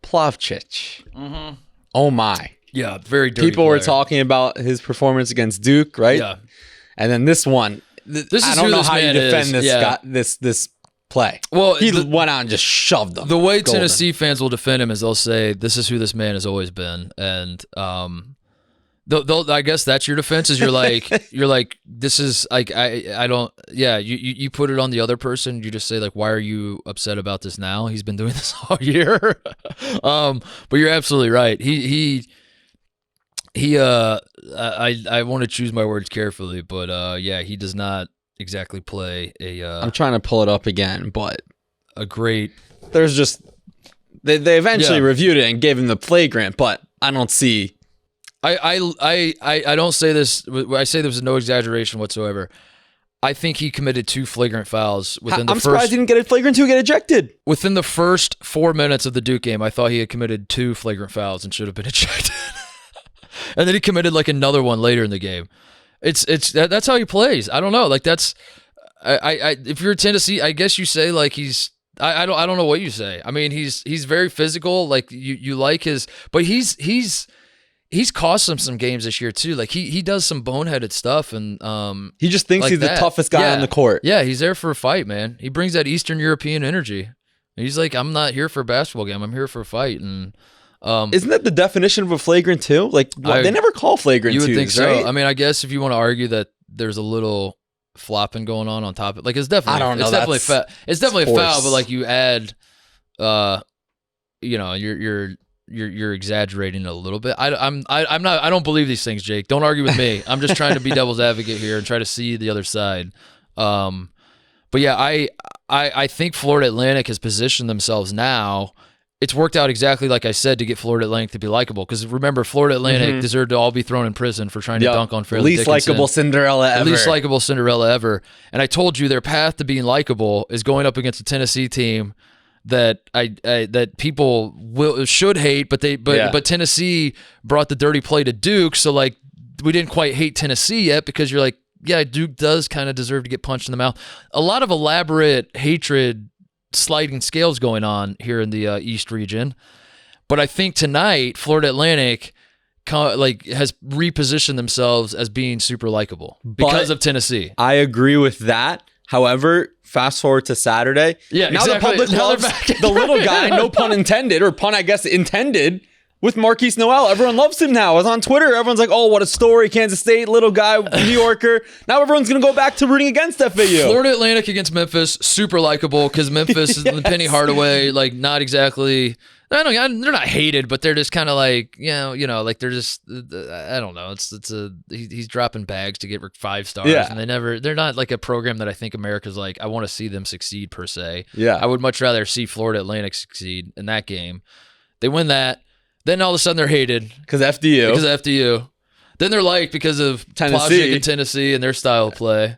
Plavcic. Mm-hmm. Oh my. Yeah, very dirty People player. were talking about his performance against Duke, right? Yeah. And then this one. I don't know how you defend this guy, this play. Well, he went out and just shoved them. The way Tennessee fans will defend him is they'll say, this is who this man has always been. And I guess that's your defense, is you're like, this is like, I don't, yeah, you put it on the other person. You just say, like, why are you upset about this now? He's been doing this all year. But you're absolutely right. I want to choose my words carefully, but yeah, he does not exactly play I'm trying to pull it up again, but a great. There's just they eventually reviewed it and gave him the flagrant, but I don't see. I don't say this. I say this with no exaggeration whatsoever. I think he committed 2 flagrant fouls within the I'm surprised he didn't get a flagrant 2, get ejected. Within the first 4 minutes of the Duke game, I thought he had committed 2 flagrant fouls and should have been ejected. And then he committed like another one later in the game. That's how he plays. I don't know. Like that's, if you're Tennessee, I guess you say like I don't know what you say. I mean, he's very physical. Like you like his, but he's cost him some games this year too. Like he does some boneheaded stuff, and he just thinks like he's the toughest guy on the court. Yeah, he's there for a fight, man. He brings that Eastern European energy. He's like, I'm not here for a basketball game. I'm here for a fight. And isn't that the definition of a flagrant 2? Like they never call flagrant 2s, you would think so. right? I mean, I guess if you want to argue that there's a little flopping going on top of it, like it's definitely, I don't know, it's definitely a foul, but like you add, you're exaggerating a little bit. I don't believe these things, Jake. Don't argue with me. I'm just trying to be devil's advocate here and try to see the other side. But yeah, I think Florida Atlantic has positioned themselves now. It's worked out exactly like I said to get Florida Atlantic to be likable. Because remember, Florida Atlantic deserved to all be thrown in prison for trying to dunk on Fairleigh Least Dickinson. likable Cinderella ever. Least likable Cinderella ever. And I told you their path to being likable is going up against a Tennessee team that that people should hate, but Tennessee brought the dirty play to Duke, so like we didn't quite hate Tennessee yet, because you're like, yeah, Duke does kind of deserve to get punched in the mouth. A lot of elaborate hatred sliding scales going on here in the East region, but I think tonight Florida Atlantic has repositioned themselves as being super likable because of Tennessee. I agree with that. However, fast forward to Saturday. Yeah, now exactly. the public loves the little guy, no pun intended, or pun I guess intended, with Markquis Nowell. Everyone loves him now. I was on Twitter. Everyone's like, oh, what a story. Kansas State, little guy, New Yorker. Now everyone's going to go back to rooting against FAU. Florida Atlantic against Memphis, super likable because Memphis is Penny Hardaway, like not exactly. They're not hated, but they're just kind of like, like they're just, I don't know. He's dropping bags to get 5 stars, and they're not like a program that I think America's like, I want to see them succeed per se. Yeah. I would much rather see Florida Atlantic succeed in that game. They win that. Then all of a sudden they're hated. Because of FDU. Then they're liked because of Tennessee. And Tennessee and their style of play.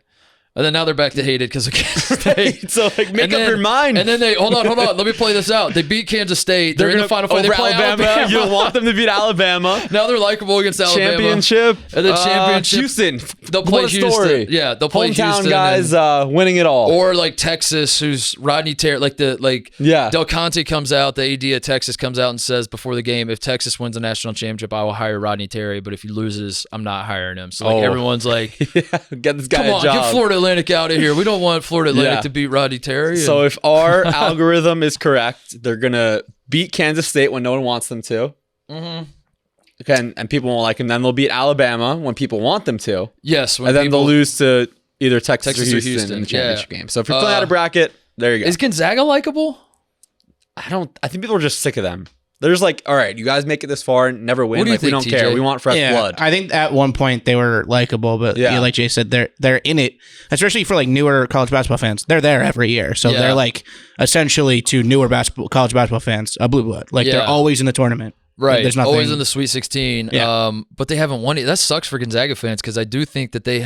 And then now they're back to hated because of Kansas State. So make up your mind. And then they hold on. Let me play this out. They beat Kansas State. They're in the Final Four. They play Alabama. You don't want them to beat Alabama. Now they're likable against Alabama. Championship. And then championship. Houston. They'll play Houston. Story. Yeah, they'll play Hometown Houston. guys winning it all. Or like Texas, who's Rodney Terry. Del Conte comes out. The AD at Texas comes out and says before the game, if Texas wins the national championship, I will hire Rodney Terry. But if he loses, I'm not hiring him. So everyone's like, get this guy come on, get Florida Atlantic out of here. We don't want Florida Atlantic to beat Rodney Terry. So if our algorithm is correct, they're going to beat Kansas State when no one wants them to. Mm-hmm. Okay, and people won't like them. Then they'll beat Alabama when people want them to. Yes. And then they'll lose to either Texas or Houston in the championship game. So if you're filling out a bracket, there you go. Is Gonzaga likable? I think people are just sick of them. They're just like, all right, you guys make it this far and never win. What do you think, we don't TJ? care. We want fresh blood. I think at one point they were likable, but like Jay said, they're in it, especially for like newer college basketball fans. They're there every year, so they're like essentially to newer college basketball fans a blue blood. Like they're always in the tournament. Right, there's nothing, always in the Sweet 16. Yeah. But they haven't won it. That sucks for Gonzaga fans because I do think that they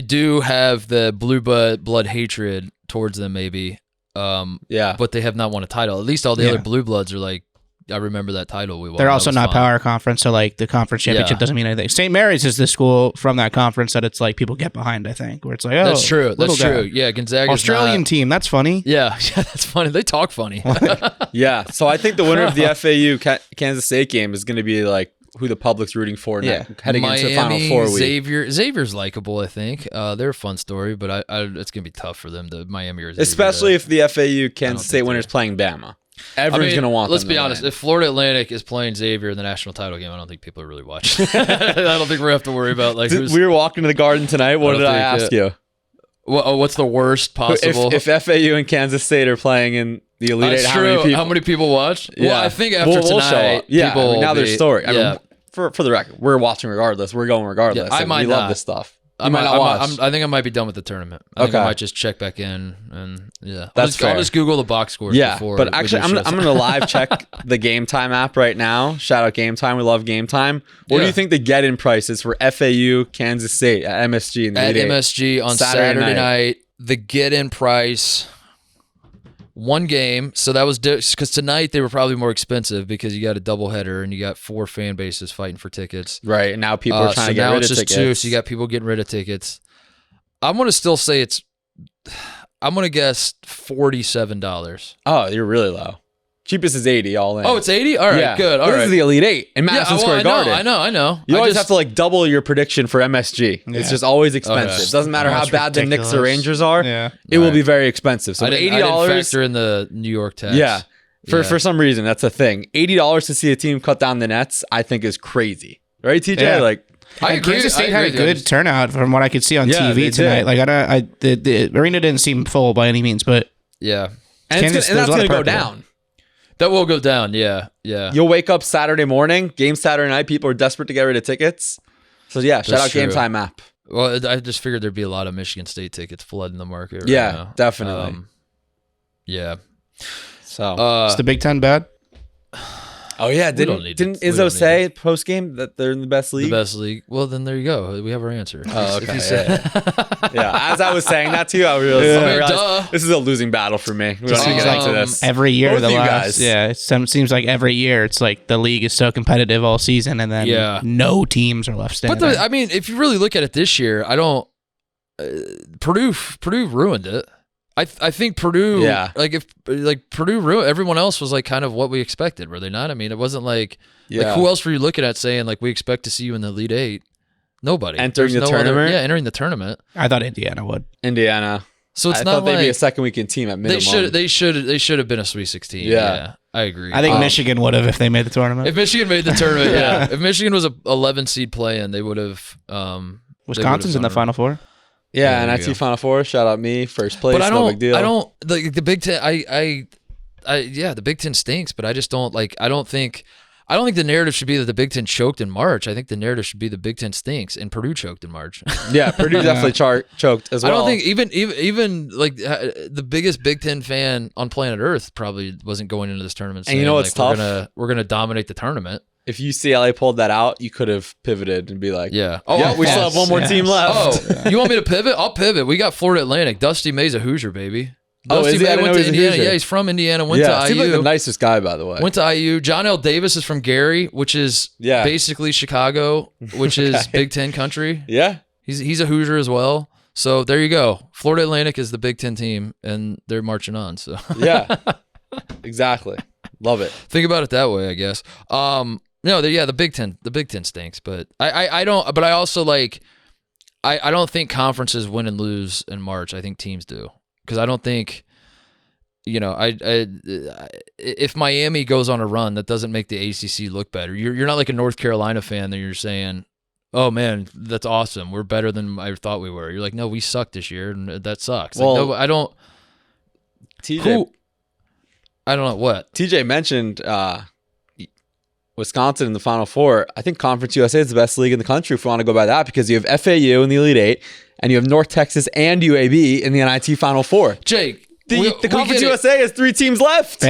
do have the blue blood hatred towards them, maybe. But they have not won a title. At least all the other blue bloods are like, I remember that title we won. They're also not power conference, so like the conference championship doesn't mean anything. St. Mary's is the school from that conference that it's like people get behind, I think, where it's like, oh, that's true. That's true. Guy. Yeah, Gonzaga's Australian team. That's funny. Yeah, that's funny. They talk funny. Yeah. So I think the winner of the FAU Kansas State game is going to be like who the public's rooting for heading into the Final Four week. Xavier's likable, I think. They're a fun story, but it's going to be tough for them, Miami or Xavier. Especially if the FAU Kansas State winner is playing Bama. Everyone's going to want them. Let's be honest. If Florida Atlantic is playing Xavier in the national title game, I don't think people are really watching. I don't think we're going to have to worry about like who's... We were walking to the Garden tonight. What did I ask you? What's the worst possible? If FAU and Kansas State are playing in the Elite Eight, how many people watch? Yeah. Well, I think after tonight, people now there's story. I mean, for the record, we're watching regardless. We're going regardless. Yeah, we love this stuff. I think I might be done with the tournament. I think I might just check back in and I'll just Google the box scores. Before but actually, I'm going to live check the Gametime app right now. Shout out Gametime. We love Gametime. What do you think the get-in price is for FAU Kansas State at MSG in the at MSG on Saturday night? The get-in price. One game, so that was because tonight they were probably more expensive because you got a doubleheader and you got 4 fan bases fighting for tickets. Right, and now people are trying to get rid of tickets. Now it's just 2, so you got people getting rid of tickets. I'm going to still say I'm going to guess $47. Oh, you're really low. Cheapest is 80 all in. Oh, it's 80? All right, good. All right. This is the Elite Eight in Madison Square Garden. I know. You always have to like double your prediction for MSG. Yeah. It's just always expensive. It doesn't matter how bad the Knicks or Rangers are. Yeah. It will be very expensive. So $80. I didn't factor in the New York tax. Yeah. For some reason, that's a thing. $80 to see a team cut down the nets, I think is crazy. Right, TJ? Yeah. Like, Kansas State had a good turnout from what I could see on TV tonight. Like the arena didn't seem full by any means, but yeah. And that's going to go down. That will go down, yeah. You'll wake up Saturday morning, game Saturday night, people are desperate to get rid of tickets. So yeah, shout out Gametime app. Well, I just figured there'd be a lot of Michigan State tickets flooding the market right now. Definitely. Yeah. So is the Big Ten bad? Oh yeah, didn't Izzo say post game that they're in the best league? The best league. Well, then there you go. We have our answer. Oh, okay. As I was saying that to you, I realized this is a losing battle for me. We're not gonna get into this every year. Both guys. It seems like every year it's like the league is so competitive all season, and then no teams are left standing. But I mean, if you really look at it this year, I don't. Purdue ruined it. I think Purdue, Purdue ruined. Everyone else was like kind of what we expected, were they not? I mean, it wasn't like who else were you looking at saying like we expect to see you in the Elite Eight? Nobody entering the tournament. Entering the tournament. I thought Indiana would. Indiana. So it's I not thought they'd be a second weekend team at minimum. They should have been a Sweet 16. Yeah. I agree. I think Michigan would have if they made the tournament. If Michigan made the tournament, yeah. If Michigan was a 11 seed play-in, they would have. Wisconsin's in the Final Four. Yeah, NIT Final Four. Shout out me, first place. But no big deal. I don't like the Big Ten. The Big Ten stinks, but I just don't like. I don't think the narrative should be that the Big Ten choked in March. I think the narrative should be the Big Ten stinks and Purdue choked in March. Yeah, Purdue definitely choked as well. I don't think even like the biggest Big Ten fan on planet Earth probably wasn't going into this tournament saying, and you know what's like, tough? We're gonna dominate the tournament. If UCLA pulled that out, you could have pivoted and be like, yeah. We still have one more team left. Oh, you want me to pivot? I'll pivot. We got Florida Atlantic. Dusty May's a Hoosier, baby. Is he? I didn't know he was a Indiana. Hoosier. Yeah, he's from Indiana. Went to IU. Seems like the nicest guy, by the way. Went to IU. John L. Davis is from Gary, which is basically Chicago, which is Big Ten country. Yeah. He's a Hoosier as well. So there you go. Florida Atlantic is the Big Ten team, and they're marching on. So yeah, exactly. Love it. Think about it that way, I guess. No, the Big Ten stinks, but I don't. But I also like. I don't think conferences win and lose in March. I think teams do. Because I don't think, if Miami goes on a run, that doesn't make the ACC look better. You're not like a North Carolina fan that you're saying, oh man, that's awesome. We're better than I thought we were. You're like, no, we suck this year, and that sucks. Well, like, no, I don't. TJ, I don't know what. TJ mentioned Wisconsin in the Final Four. I think Conference USA is the best league in the country if we want to go by that, because you have FAU in the Elite Eight, and you have North Texas and UAB in the NIT Final Four. Jake, the Conference USA has 3 teams left.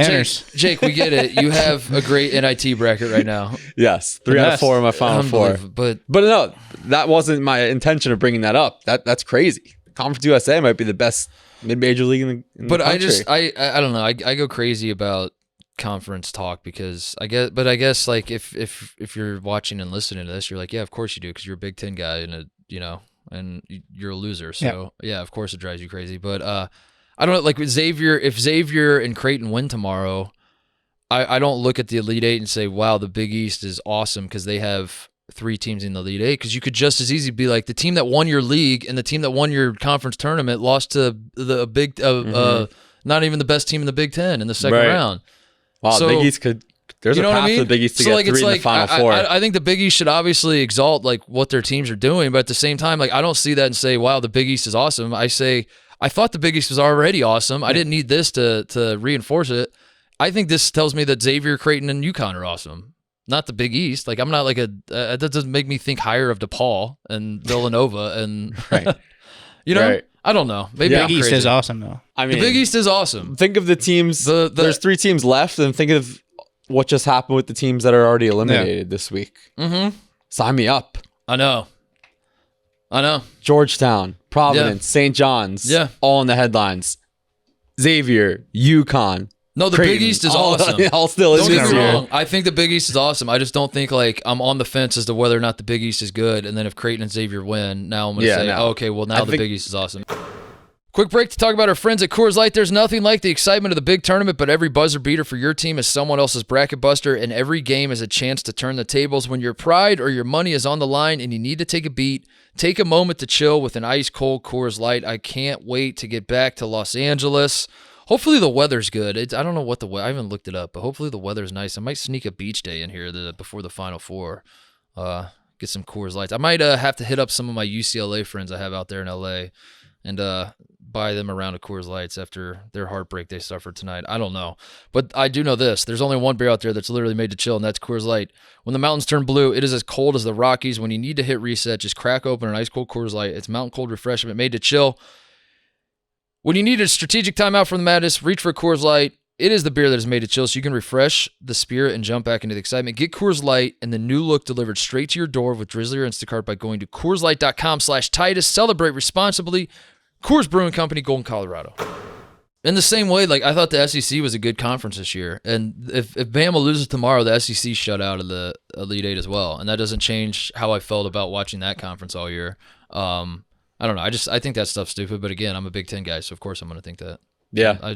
Jake, we get it. You have a great NIT bracket right now. Yes, 3 out of 4 in my Final Four. But no, that wasn't my intention of bringing that up. That's crazy. Conference USA might be the best mid-major league in the country. I don't know. I go crazy about conference talk because I guess like if you're watching and listening to this, you're like, yeah, of course you do, because you're a Big Ten guy and and you're a loser. So yeah, of course it drives you crazy. But I don't know, like with Xavier, if Xavier and Creighton win tomorrow, I don't look at the Elite Eight and say, wow, the Big East is awesome because they have 3 teams in the Elite Eight, because you could just as easy be like, the team that won your league and the team that won your conference tournament lost to the big not even the best team in the Big Ten in the second round. Wow, so, Big East could. There's a path for the Big East to get 3 in the Final Four. I think the Big East should obviously exalt like what their teams are doing, but at the same time, like I don't see that and say, wow, the Big East is awesome. I say, I thought the Big East was already awesome. I didn't need this to reinforce it. I think this tells me that Xavier, Creighton, and UConn are awesome, not the Big East. Like I'm not like that doesn't make me think higher of DePaul and Villanova and I don't know. Maybe Big East is awesome though. I mean, the Big East is awesome. Think of the teams. There's 3 teams left, and think of what just happened with the teams that are already eliminated this week. Mm-hmm. Sign me up. I know. Georgetown, Providence, St. John's, all in the headlines. Xavier, UConn. No, the Creighton, Big East is awesome. All still is. Don't get me wrong. I think the Big East is awesome. I just don't think like I'm on the fence as to whether or not the Big East is good. And then if Creighton and Xavier win, now I'm going to say, okay, well now the Big East is awesome. Quick break to talk about our friends at Coors Light. There's nothing like the excitement of the big tournament, but every buzzer beater for your team is someone else's bracket buster, and every game is a chance to turn the tables. When your pride or your money is on the line and you need to take a beat, take a moment to chill with an ice-cold Coors Light. I can't wait to get back to Los Angeles. Hopefully the weather's good. I don't know what I haven't looked it up, but hopefully the weather's nice. I might sneak a beach day in here before the Final Four. Get some Coors Lights. I might have to hit up some of my UCLA friends I have out there in LA and buy them a round of Coors Lights after their heartbreak they suffered tonight. I don't know. But I do know this. There's only one beer out there that's literally made to chill, and that's Coors Light. When the mountains turn blue, it is as cold as the Rockies. When you need to hit reset, just crack open an ice-cold Coors Light. It's mountain cold refreshment made to chill. When you need a strategic timeout from the madness, reach for Coors Light. It is the beer that is made to chill, so you can refresh the spirit and jump back into the excitement. Get Coors Light and the new look delivered straight to your door with Drizzly or Instacart by going to CoorsLight.com/Titus. Celebrate responsibly. Coors Brewing Company, Golden, Colorado. In the same way, like I thought the SEC was a good conference this year, and if Bama loses tomorrow, the SEC shut out of the Elite Eight as well, and that doesn't change how I felt about watching that conference all year. I don't know. I think that stuff's stupid, but again, I'm a Big Ten guy, so of course I'm going to think that. Yeah,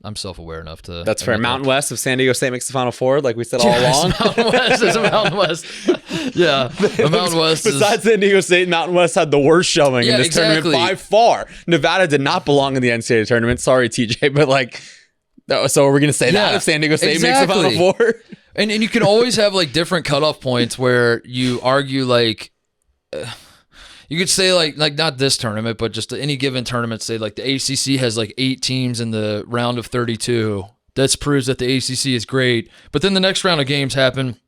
I'm self-aware enough to. That's fair. Mountain West, if San Diego State makes the Final Four, like we said all along. Mountain West is a Mountain West. Yeah, the Mountain West. Besides San Diego State, Mountain West had the worst showing in this tournament by far. Nevada did not belong in the NCAA tournament. Sorry, TJ, but like So we're gonna say that if San Diego State makes the Final Four, and you can always have like different cutoff points where you argue like. You could say like not this tournament, but just any given tournament. Say like the ACC has like 8 teams in the round of 32. That proves that the ACC is great. But then the next round of games happen,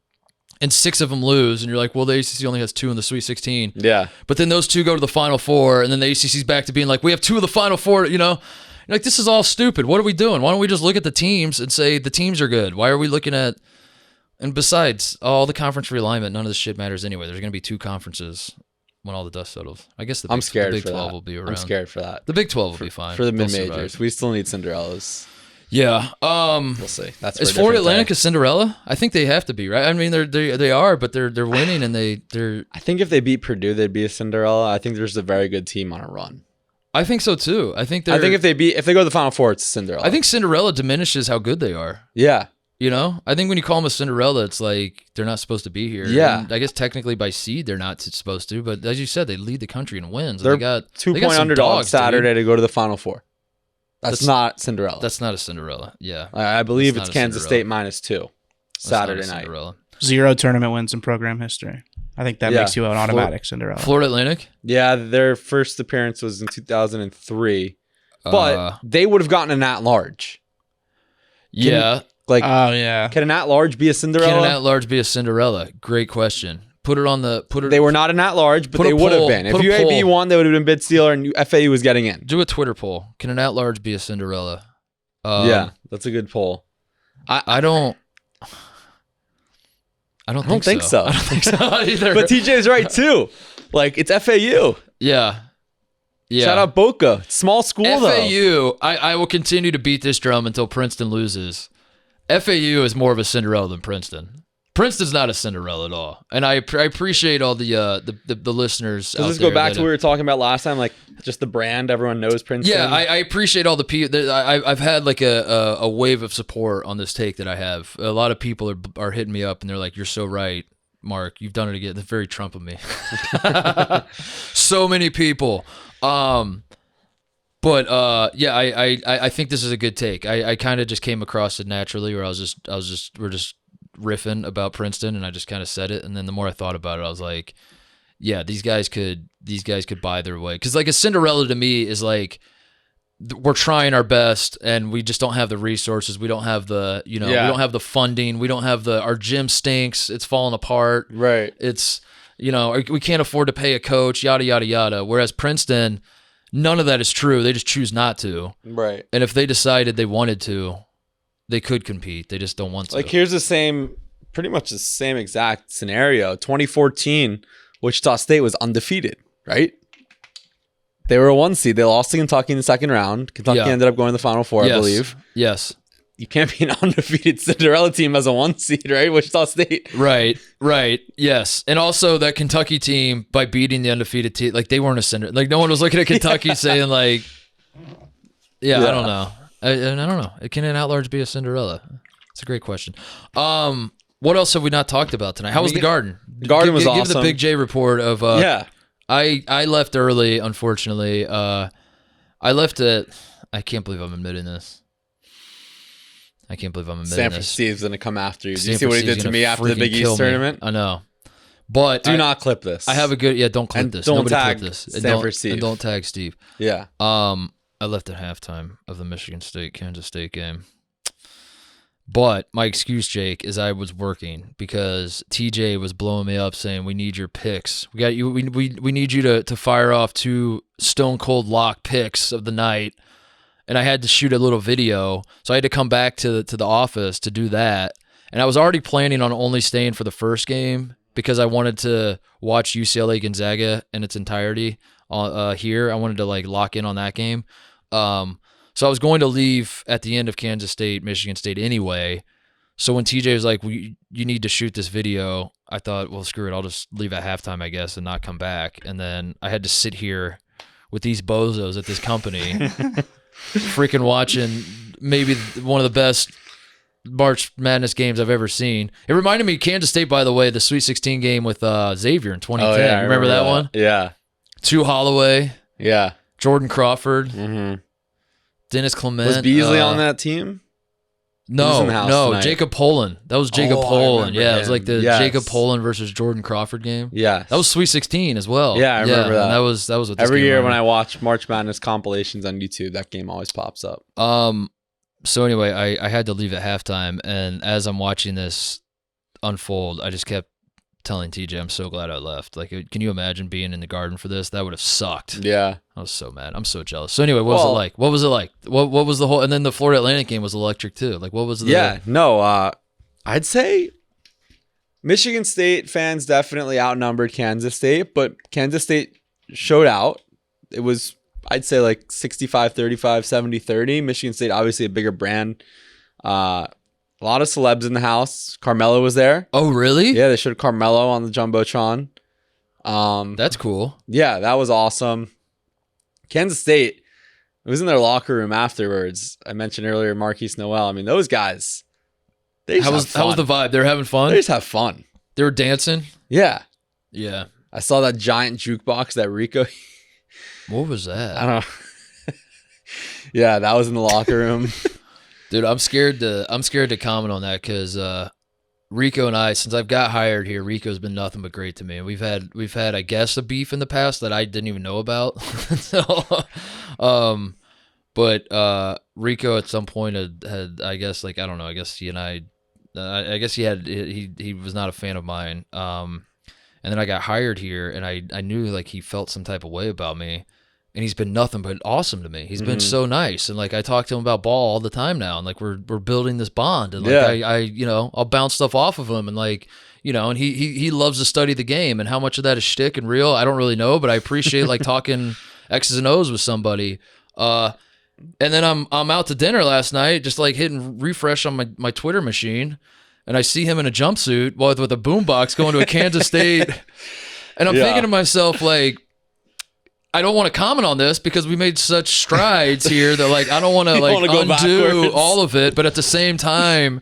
and 6 of them lose, and you're like, well, the ACC only has 2 in the Sweet 16. Yeah. But then those 2 go to the Final Four, and then the ACC's back to being like, we have 2 of the Final Four. You know, you're like, this is all stupid. What are we doing? Why don't we just look at the teams and say the teams are good? Why are we looking at? And besides, all the conference realignment, none of this shit matters anyway. There's going to be 2 conferences. When all the dust settles, I guess the Big 12 will be around. I'm scared for that. The Big 12 will be fine for the mid majors. We still need Cinderellas. Yeah. We'll see. That's is Florida Atlantic a Cinderella? I think they have to be, right? I mean, they are, but they're winning and they're. I think if they beat Purdue, they'd be a Cinderella. I think there's a very good team on a run. I think so too. I think if they go to the Final Four, it's Cinderella. I think Cinderella diminishes how good they are. Yeah. You know, I think when you call them a Cinderella, it's like they're not supposed to be here. Yeah. And I guess technically by seed, they're not supposed to. But as you said, they lead the country in wins. They're they got 2-point underdog Saturday to go to the Final Four. That's not Cinderella. That's not a Cinderella. Yeah. I believe it's Kansas State -2 Saturday night. Cinderella. 0 tournament wins in program history. I think that makes you an automatic Cinderella. Florida Atlantic? Yeah, their first appearance was in 2003. But they would have gotten an at-large. Yeah. Like, oh yeah, can an at-large be a Cinderella? Can an at-large be a Cinderella? Great question. They were not an at-large, but they would have been. If UAB won, they would have been bid sealer, and FAU was getting in. Do a Twitter poll. Can an at-large be a Cinderella? Yeah, that's a good poll. I don't think so. I don't think so either. But TJ's right too. Like, it's FAU. Yeah. Shout out Boca. Small school though. FAU. I will continue to beat this drum until Princeton loses. FAU is more of a Cinderella than Princeton. Princeton's not a Cinderella at all, and I appreciate all the listeners. Does this go back to what we were talking about last time, like just the brand? Everyone knows Princeton. Yeah, I appreciate all the people. I've had like a wave of support on this take that I have. A lot of people are hitting me up, and they're like, "You're so right, Mark. You've done it again." That's very Trump of me. So many people. But yeah, I think this is a good take. I kind of just came across it naturally, where we're just riffing about Princeton, and I just kind of said it. And then the more I thought about it, I was like, yeah, these guys could buy their way. Because like a Cinderella to me is like we're trying our best, and we just don't have the resources. We don't have the we don't have the funding. We don't have our gym stinks. It's falling apart. Right. It's we can't afford to pay a coach. Yada yada yada. Whereas Princeton. None of that is true. They just choose not to. Right. And if they decided they wanted to, they could compete. They just don't want to. Like, here's pretty much the same exact scenario. 2014, Wichita State was undefeated, right? They were a 1 seed. They lost to Kentucky in the second round. Kentucky ended up going to the Final Four, I believe. Yes. You can't be an undefeated Cinderella team as a 1 seed, right? Wichita State. Right. Yes. And also that Kentucky team, by beating the undefeated team, like they weren't a Cinderella. Like no one was looking at Kentucky saying like, I don't know. I don't know. Can an at-large be a Cinderella? It's a great question. What else have we not talked about tonight? How was the Garden? The Garden was awesome. Give the Big J report of. I left early, unfortunately. I left at. I can't believe I'm admitting this. Stanford Steve's going to come after you. Did you see what he did to me after the Big East tournament? I know. But do not clip this. I have a good don't clip this. Don't Nobody tag clip this. Stanford Steve. And don't tag Steve. Yeah. I left at halftime of the Michigan State Kansas State game. But my excuse, Jake, is I was working because TJ was blowing me up saying we need your picks. We got you. We need you to fire off 2 stone cold lock picks of the night. And I had to shoot a little video, so I had to come back to the office to do that. And I was already planning on only staying for the first game because I wanted to watch UCLA Gonzaga in its entirety here. I wanted to like lock in on that game. So I was going to leave at the end of Kansas State, Michigan State anyway. So when TJ was like, you need to shoot this video, I thought, well, screw it. I'll just leave at halftime, I guess, and not come back. And then I had to sit here with these bozos at this company freaking watching maybe one of the best March Madness games I've ever seen. It reminded me, Kansas State, by the way, the Sweet 16 game with Xavier in 2010. Oh, yeah, remember that one? Yeah. 2 Holloway. Yeah. Jordan Crawford. Mm-hmm. Dennis Clement. Was Beasley on that team? No, Jacob Poland. That was Jacob Poland. Yeah, it was like the Jacob Poland versus Jordan Crawford game. Yeah, that was Sweet 16 as well. Yeah, I remember that. That was what this every game year was. when I watch March Madness compilations on YouTube, that game always pops up. So anyway, I had to leave at halftime, and as I'm watching this unfold, I just kept telling TJ, I'm so glad I left. Like, can you imagine being in the Garden for this? That would have sucked. Yeah. I was so mad. I'm so jealous. So anyway, what was it like? What was it like? What was the whole, and then the Florida Atlantic game was electric too. Like, what was the... I'd say Michigan State fans definitely outnumbered Kansas State, but Kansas State showed out. It was, I'd say, like 65-35, 70-30. Michigan State, obviously a bigger brand. A lot of celebs in the house. Carmelo was there. Oh, really? Yeah, they showed Carmelo on the Jumbotron. That's cool. Yeah, that was awesome. Kansas State, it was in their locker room afterwards. I mentioned earlier Markquis, Nowell. I mean, those guys, how was the vibe? They were having fun? They just have fun. They were dancing? Yeah. Yeah. I saw that giant jukebox that Rico... What was that? I don't know. Yeah, that was in the locker room. Dude, I'm scared to comment on that because Rico and I, since I've got hired here, Rico's been nothing but great to me. We've had I guess a beef in the past that I didn't even know about. But Rico at some point had I guess, like, I don't know, I guess he and I guess he was not a fan of mine. And then I got hired here, and I knew like he felt some type of way about me. And he's been nothing but awesome to me. He's been so nice, and like I talk to him about ball all the time now, and like we're building this bond, and like I'll bounce stuff off of him, and like and he loves to study the game, and how much of that is shtick and real, I don't really know, but I appreciate like talking X's and O's with somebody. And then I'm out to dinner last night, just like hitting refresh on my Twitter machine, and I see him in a jumpsuit with a boombox going to a Kansas State, and I'm thinking to myself like, I don't want to comment on this because we made such strides here that like I don't want to like undo all of it, but at the same time,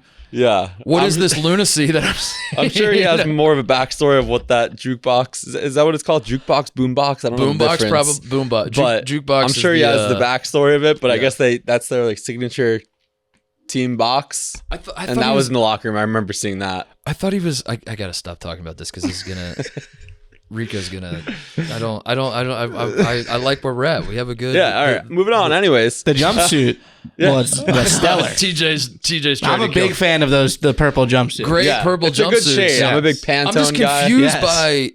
what is this lunacy that I'm seeing? I'm sure he has more of a backstory of what that jukebox is. That what it's called? Jukebox, boombox? I don't know. Boombox, probably boombox. But jukebox. I'm sure he has the backstory of it, but I guess that's their like signature team box. I thought that was in the locker room. I remember seeing that. I thought he was. I gotta stop talking about this because this is gonna. Rico's gonna. I like where we're at. We have a good. Yeah. All right. Moving on. Anyways, the jumpsuit was stellar. TJ's. I'm a big fan of the purple jumpsuit. Great purple jumpsuits. A good shade. I'm a big Pantone guy. I'm just confused by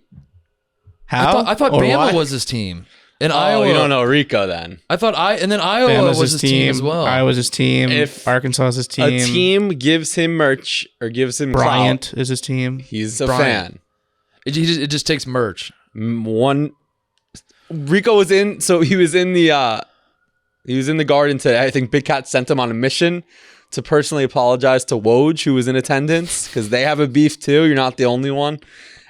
how. I thought Bama was his team. In Iowa, you don't know Rico then. I thought and then Iowa Bama's was his team as well. Iowa's his team. If Arkansas is his team. A team gives him merch or gives him Bryant clout, is his team. He's a fan. It just takes merch. Rico was in, so he was in the Garden today. I think Big Cat sent him on a mission to personally apologize to Woj, who was in attendance, because they have a beef too. You're not the only one.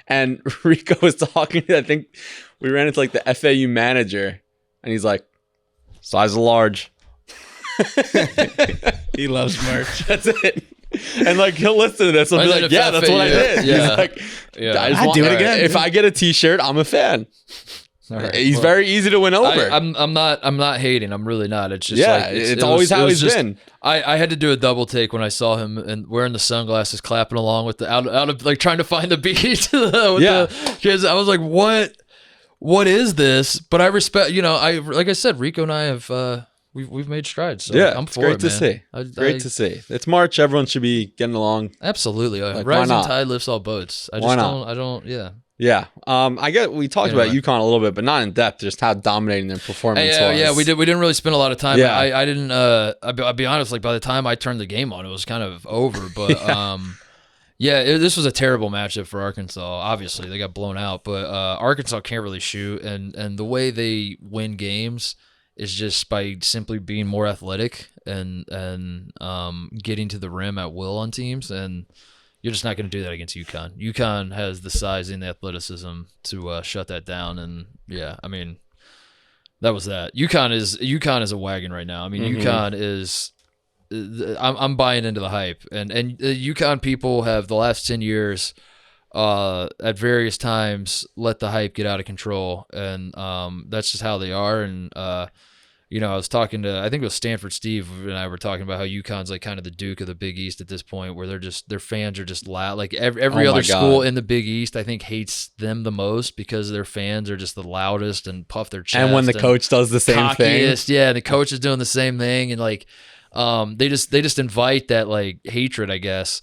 And Rico was talking. I think we ran into like the FAU manager, and he's like, "Size of large." He loves merch. That's it. And like he'll listen to this and be like, "Yeah, that's what I did." Yeah. He's like, I'd do it again. If I get a T-shirt, I'm a fan. Right. He's very easy to win over. I'm not hating. I'm really not. It's just it's always how he's been. I had to do a double take when I saw him and wearing the sunglasses, clapping along with the out of like trying to find the beat. Because I was like, what is this? But I respect. Like I said, Rico and I have. We've made strides. So I'm for great it, to man. see. Great to see. It's March. Everyone should be getting along. Absolutely. Rising tide lifts all boats. I don't. Yeah. Yeah. I get. We talked about UConn a little bit, but not in depth. Just how dominating their performance was. Yeah. We didn't really spend a lot of time. Yeah. I didn't. I'll be honest. Like by the time I turned the game on, it was kind of over. But this was a terrible matchup for Arkansas. Obviously, they got blown out. But Arkansas can't really shoot, and the way they win games is just by simply being more athletic and getting to the rim at will on teams, and you're just not going to do that against UConn. UConn has the size and the athleticism to shut that down, and I mean that was that. UConn is a wagon right now. I mean UConn is. I'm buying into the hype, and UConn people have the last 10 years. At various times let the hype get out of control, and that's just how they are. And I was talking to, I think it was Stanford Steve and I were talking about how UConn's like kind of the Duke of the Big East at this point, where their fans are just loud. Like every other school in the Big East, I think, hates them the most because their fans are just the loudest and puff their chest. And when the coach does the same thing. Yeah, and the coach is doing the same thing. And like, they just invite that like hatred, I guess.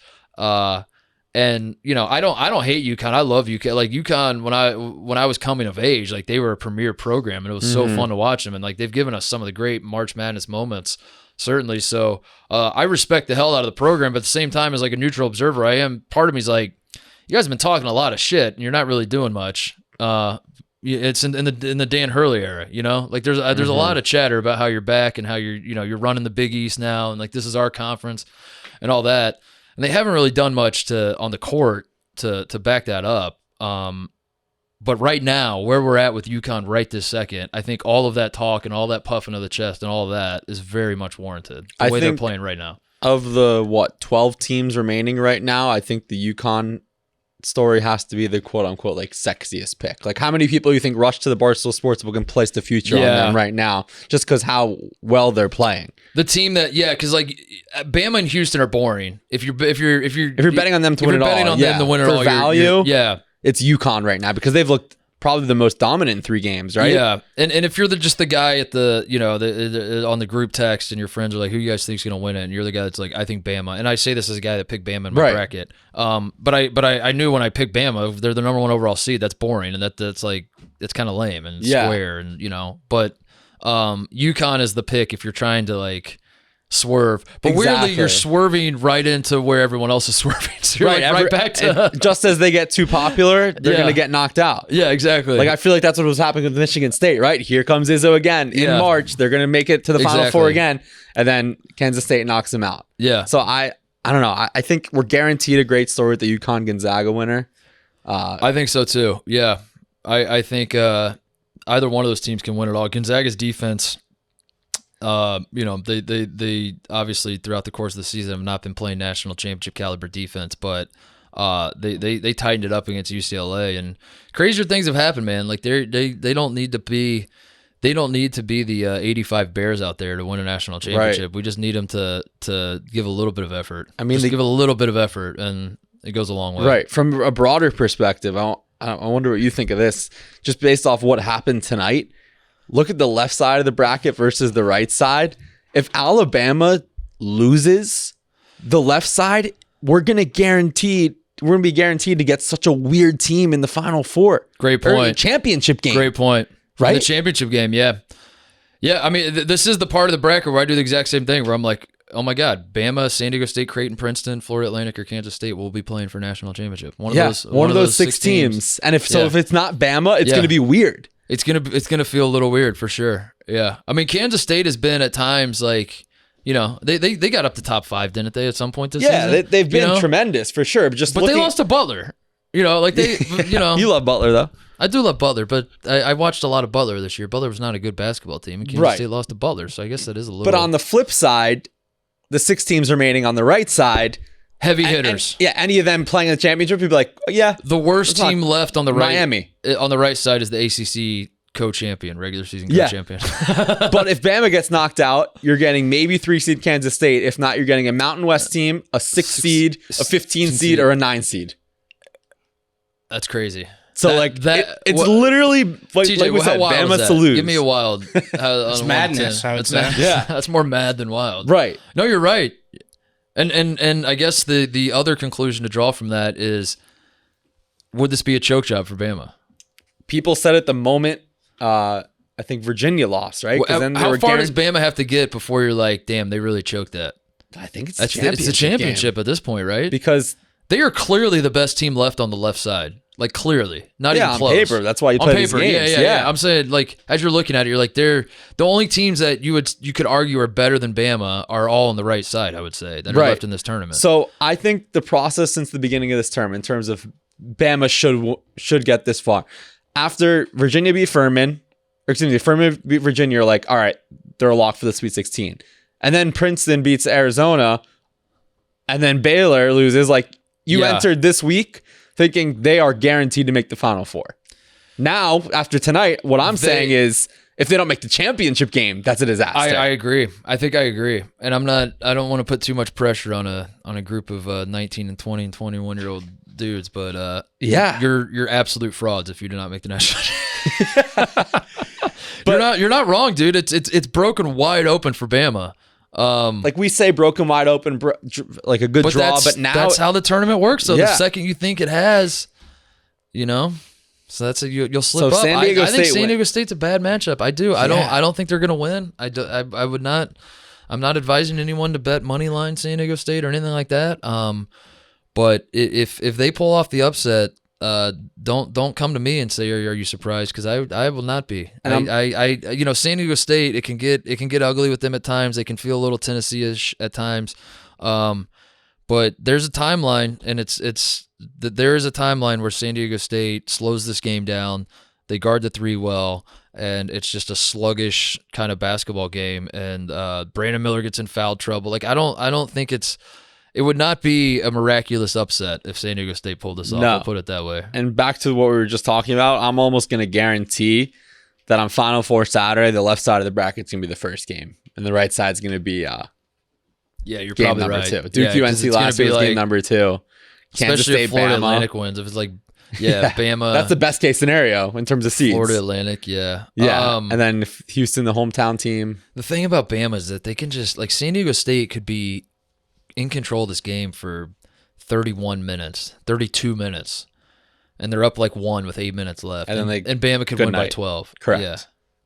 And I don't hate UConn. I love UConn. Like UConn, when I was coming of age, like they were a premier program, and it was so fun to watch them. And like they've given us some of the great March Madness moments, certainly. So I respect the hell out of the program, but at the same time, as like a neutral observer, part of me is like, you guys have been talking a lot of shit, and you're not really doing much. It's in the Dan Hurley era, like there's a lot of chatter about how you're back and how you're running the Big East now, and like this is our conference and all that. And they haven't really done much on the court to back that up. But right now, where we're at with UConn right this second, I think all of that talk and all that puffing of the chest and all of that is very much warranted. The way they're playing right now. Of the 12 teams remaining right now, I think the UConn story has to be the quote unquote like sexiest pick. Like, how many people you think rush to the Barstool Sportsbook and place the future on them right now just because how well they're playing? The team that because like Bama and Houston are boring. If you're betting on them to win it all, betting on them to win it for all, value, it's UConn right now because they've looked probably the most dominant in 3 games, right? Yeah, and if you're just the guy at the on the group text and your friends are like, who you guys think's gonna win it, and you're the guy that's like, I think Bama, and I say this as a guy that picked Bama in my bracket. But I knew when I picked Bama, they're the number 1 overall seed. That's boring, and that's like it's kind of lame and square, and But UConn is the pick if you're trying to like swerve, but weirdly you're swerving right into where everyone else is swerving. So you're right back to just as they get too popular, they're gonna get knocked out. Yeah, exactly. Like I feel like that's what was happening with Michigan State, right? Here comes Izzo again in March. They're gonna make it to the Final Four again, and then Kansas State knocks them out. Yeah. So I don't know. I think we're guaranteed a great story with the UConn Gonzaga winner. I think so too. Yeah, I think either one of those teams can win it all. Gonzaga's defense. They obviously throughout the course of the season have not been playing national championship caliber defense, but they tightened it up against UCLA, and crazier things have happened, man. Like they don't need to be the 85 Bears out there to win a national championship. Right. We just need them to give a little bit of effort. I mean, give a little bit of effort, and it goes a long way. Right. From a broader perspective, I wonder what you think of this, just based off what happened tonight. Look at the left side of the bracket versus the right side. If Alabama loses the left side, we're going to be guaranteed to get such a weird team in the Final Four. Great point. Or championship game. Great point. Right? In the championship game, yeah. Yeah, I mean, this is the part of the bracket where I do the exact same thing, where I'm like, oh my God, Bama, San Diego State, Creighton, Princeton, Florida Atlantic, or Kansas State will be playing for national championship. One of those 6 teams. And if it's not Bama, it's going to be weird. It's gonna feel a little weird for sure. Yeah, I mean Kansas State has been at times like they got up to top 5, didn't they, at some point this season? Yeah, they've been tremendous for sure. But they lost to Butler. You love Butler though. I do love Butler, but I watched a lot of Butler this year. Butler was not a good basketball team, and Kansas State lost to Butler, so I guess that is a little. But on the flip side, the 6 teams remaining on the right side. Heavy hitters. Any of them playing in the championship, you'd be like, The worst team left on the right, Miami. On the right side is the ACC co-champion, regular season co-champion. But if Bama gets knocked out, you're getting maybe 3 seed Kansas State. If not, you're getting a Mountain West team, a 6 seed, a 15 seed, or a 9 seed. That's crazy. So it's literally like we said, Bama to lose. Give me a wild. It's madness. I would say. That's more mad than wild. Right. No, you're right. And I guess the other conclusion to draw from that is, would this be a choke job for Bama? People said at the moment, I think Virginia lost, right? How far does Bama have to get before you're like, damn, they really choked that? I think it's a championship at this point, right? Because they are clearly the best team left on the left side. Like clearly, not even close. On paper, that's why you play these games. Yeah. I'm saying, like, as you're looking at it, you're like, they're the only teams that you could argue are better than Bama are all on the right side. I would say that are left in this tournament. So I think the process since the beginning of this tournament, in terms of Bama should get this far, after Virginia beat Furman beat Virginia, you're like, all right, they're a lock for the Sweet 16, and then Princeton beats Arizona, and then Baylor loses. Like you entered this week thinking they are guaranteed to make the Final Four. Now, after tonight, what I'm saying is If they don't make the championship game, that's a disaster. I agree. I think I agree. And I don't want to put too much pressure on a group of 19 and 20 and 21-year-old dudes, but you're absolute frauds if you do not make the national championship. But you're not wrong, dude. It's broken wide open for Bama. Like we say, broken wide open, like a good draw. But now that's how the tournament works. So the second you think it has, so that's you'll slip up. I think San Diego State's a bad matchup. I do. I don't think they're gonna win. I would not. I'm not advising anyone to bet money line San Diego State or anything like that. But if they pull off the upset, don't come to me and say are you surprised, because I will not be. And San Diego State, it can get ugly with them at times. They can feel a little Tennessee-ish at times. But there's a timeline, and there is a timeline where San Diego State slows this game down. They guard the three well, and it's just a sluggish kind of basketball game. And Brandon Miller gets in foul trouble. Like I don't think it would not be a miraculous upset if San Diego State pulled this off. No. I'll put it that way. And back to what we were just talking about, I'm almost going to guarantee that on Final Four Saturday, the left side of the bracket's going to be the first game, and the right side's going to be you're game probably number right. 2. Duke UNC last year was game number 2. Kansas Especially State, if Florida Bama. Atlantic wins. If it's like, Bama. That's the best case scenario in terms of seeds. Florida Atlantic, yeah. And then if Houston, the hometown team. The thing about Bama is that they can just, like, San Diego State could be in control of this game for 31 minutes, 32 minutes, and they're up like 1 with 8 minutes left. And Bama could win by 12. Correct. Yeah.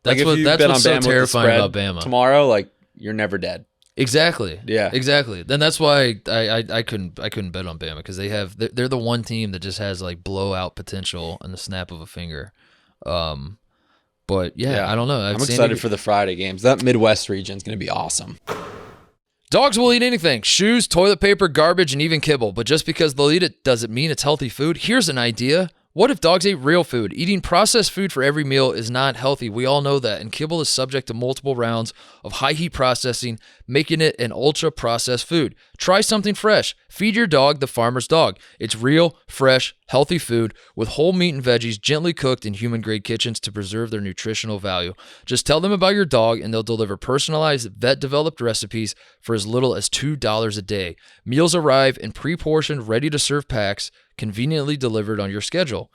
That's what's so terrifying about Bama. Tomorrow, like, you're never dead. Exactly. Yeah. Exactly. Then that's why I couldn't bet on Bama, because they're the one team that just has like blowout potential on the snap of a finger. But I don't know. I'm excited for the Friday games. That Midwest region is going to be awesome. Dogs will eat anything: shoes, toilet paper, garbage, and even kibble. But just because they'll eat it doesn't mean it's healthy food. Here's an idea. What if dogs ate real food? Eating processed food for every meal is not healthy. We all know that. And kibble is subject to multiple rounds of high heat processing, making it an ultra processed food. Try something fresh. Feed your dog the farmer's dog. It's real, fresh, healthy food with whole meat and veggies gently cooked in human-grade kitchens to preserve their nutritional value. Just tell them about your dog, and they'll deliver personalized, vet-developed recipes for as little as $2 a day. Meals arrive in pre-portioned, ready-to-serve packs, conveniently delivered on your schedule.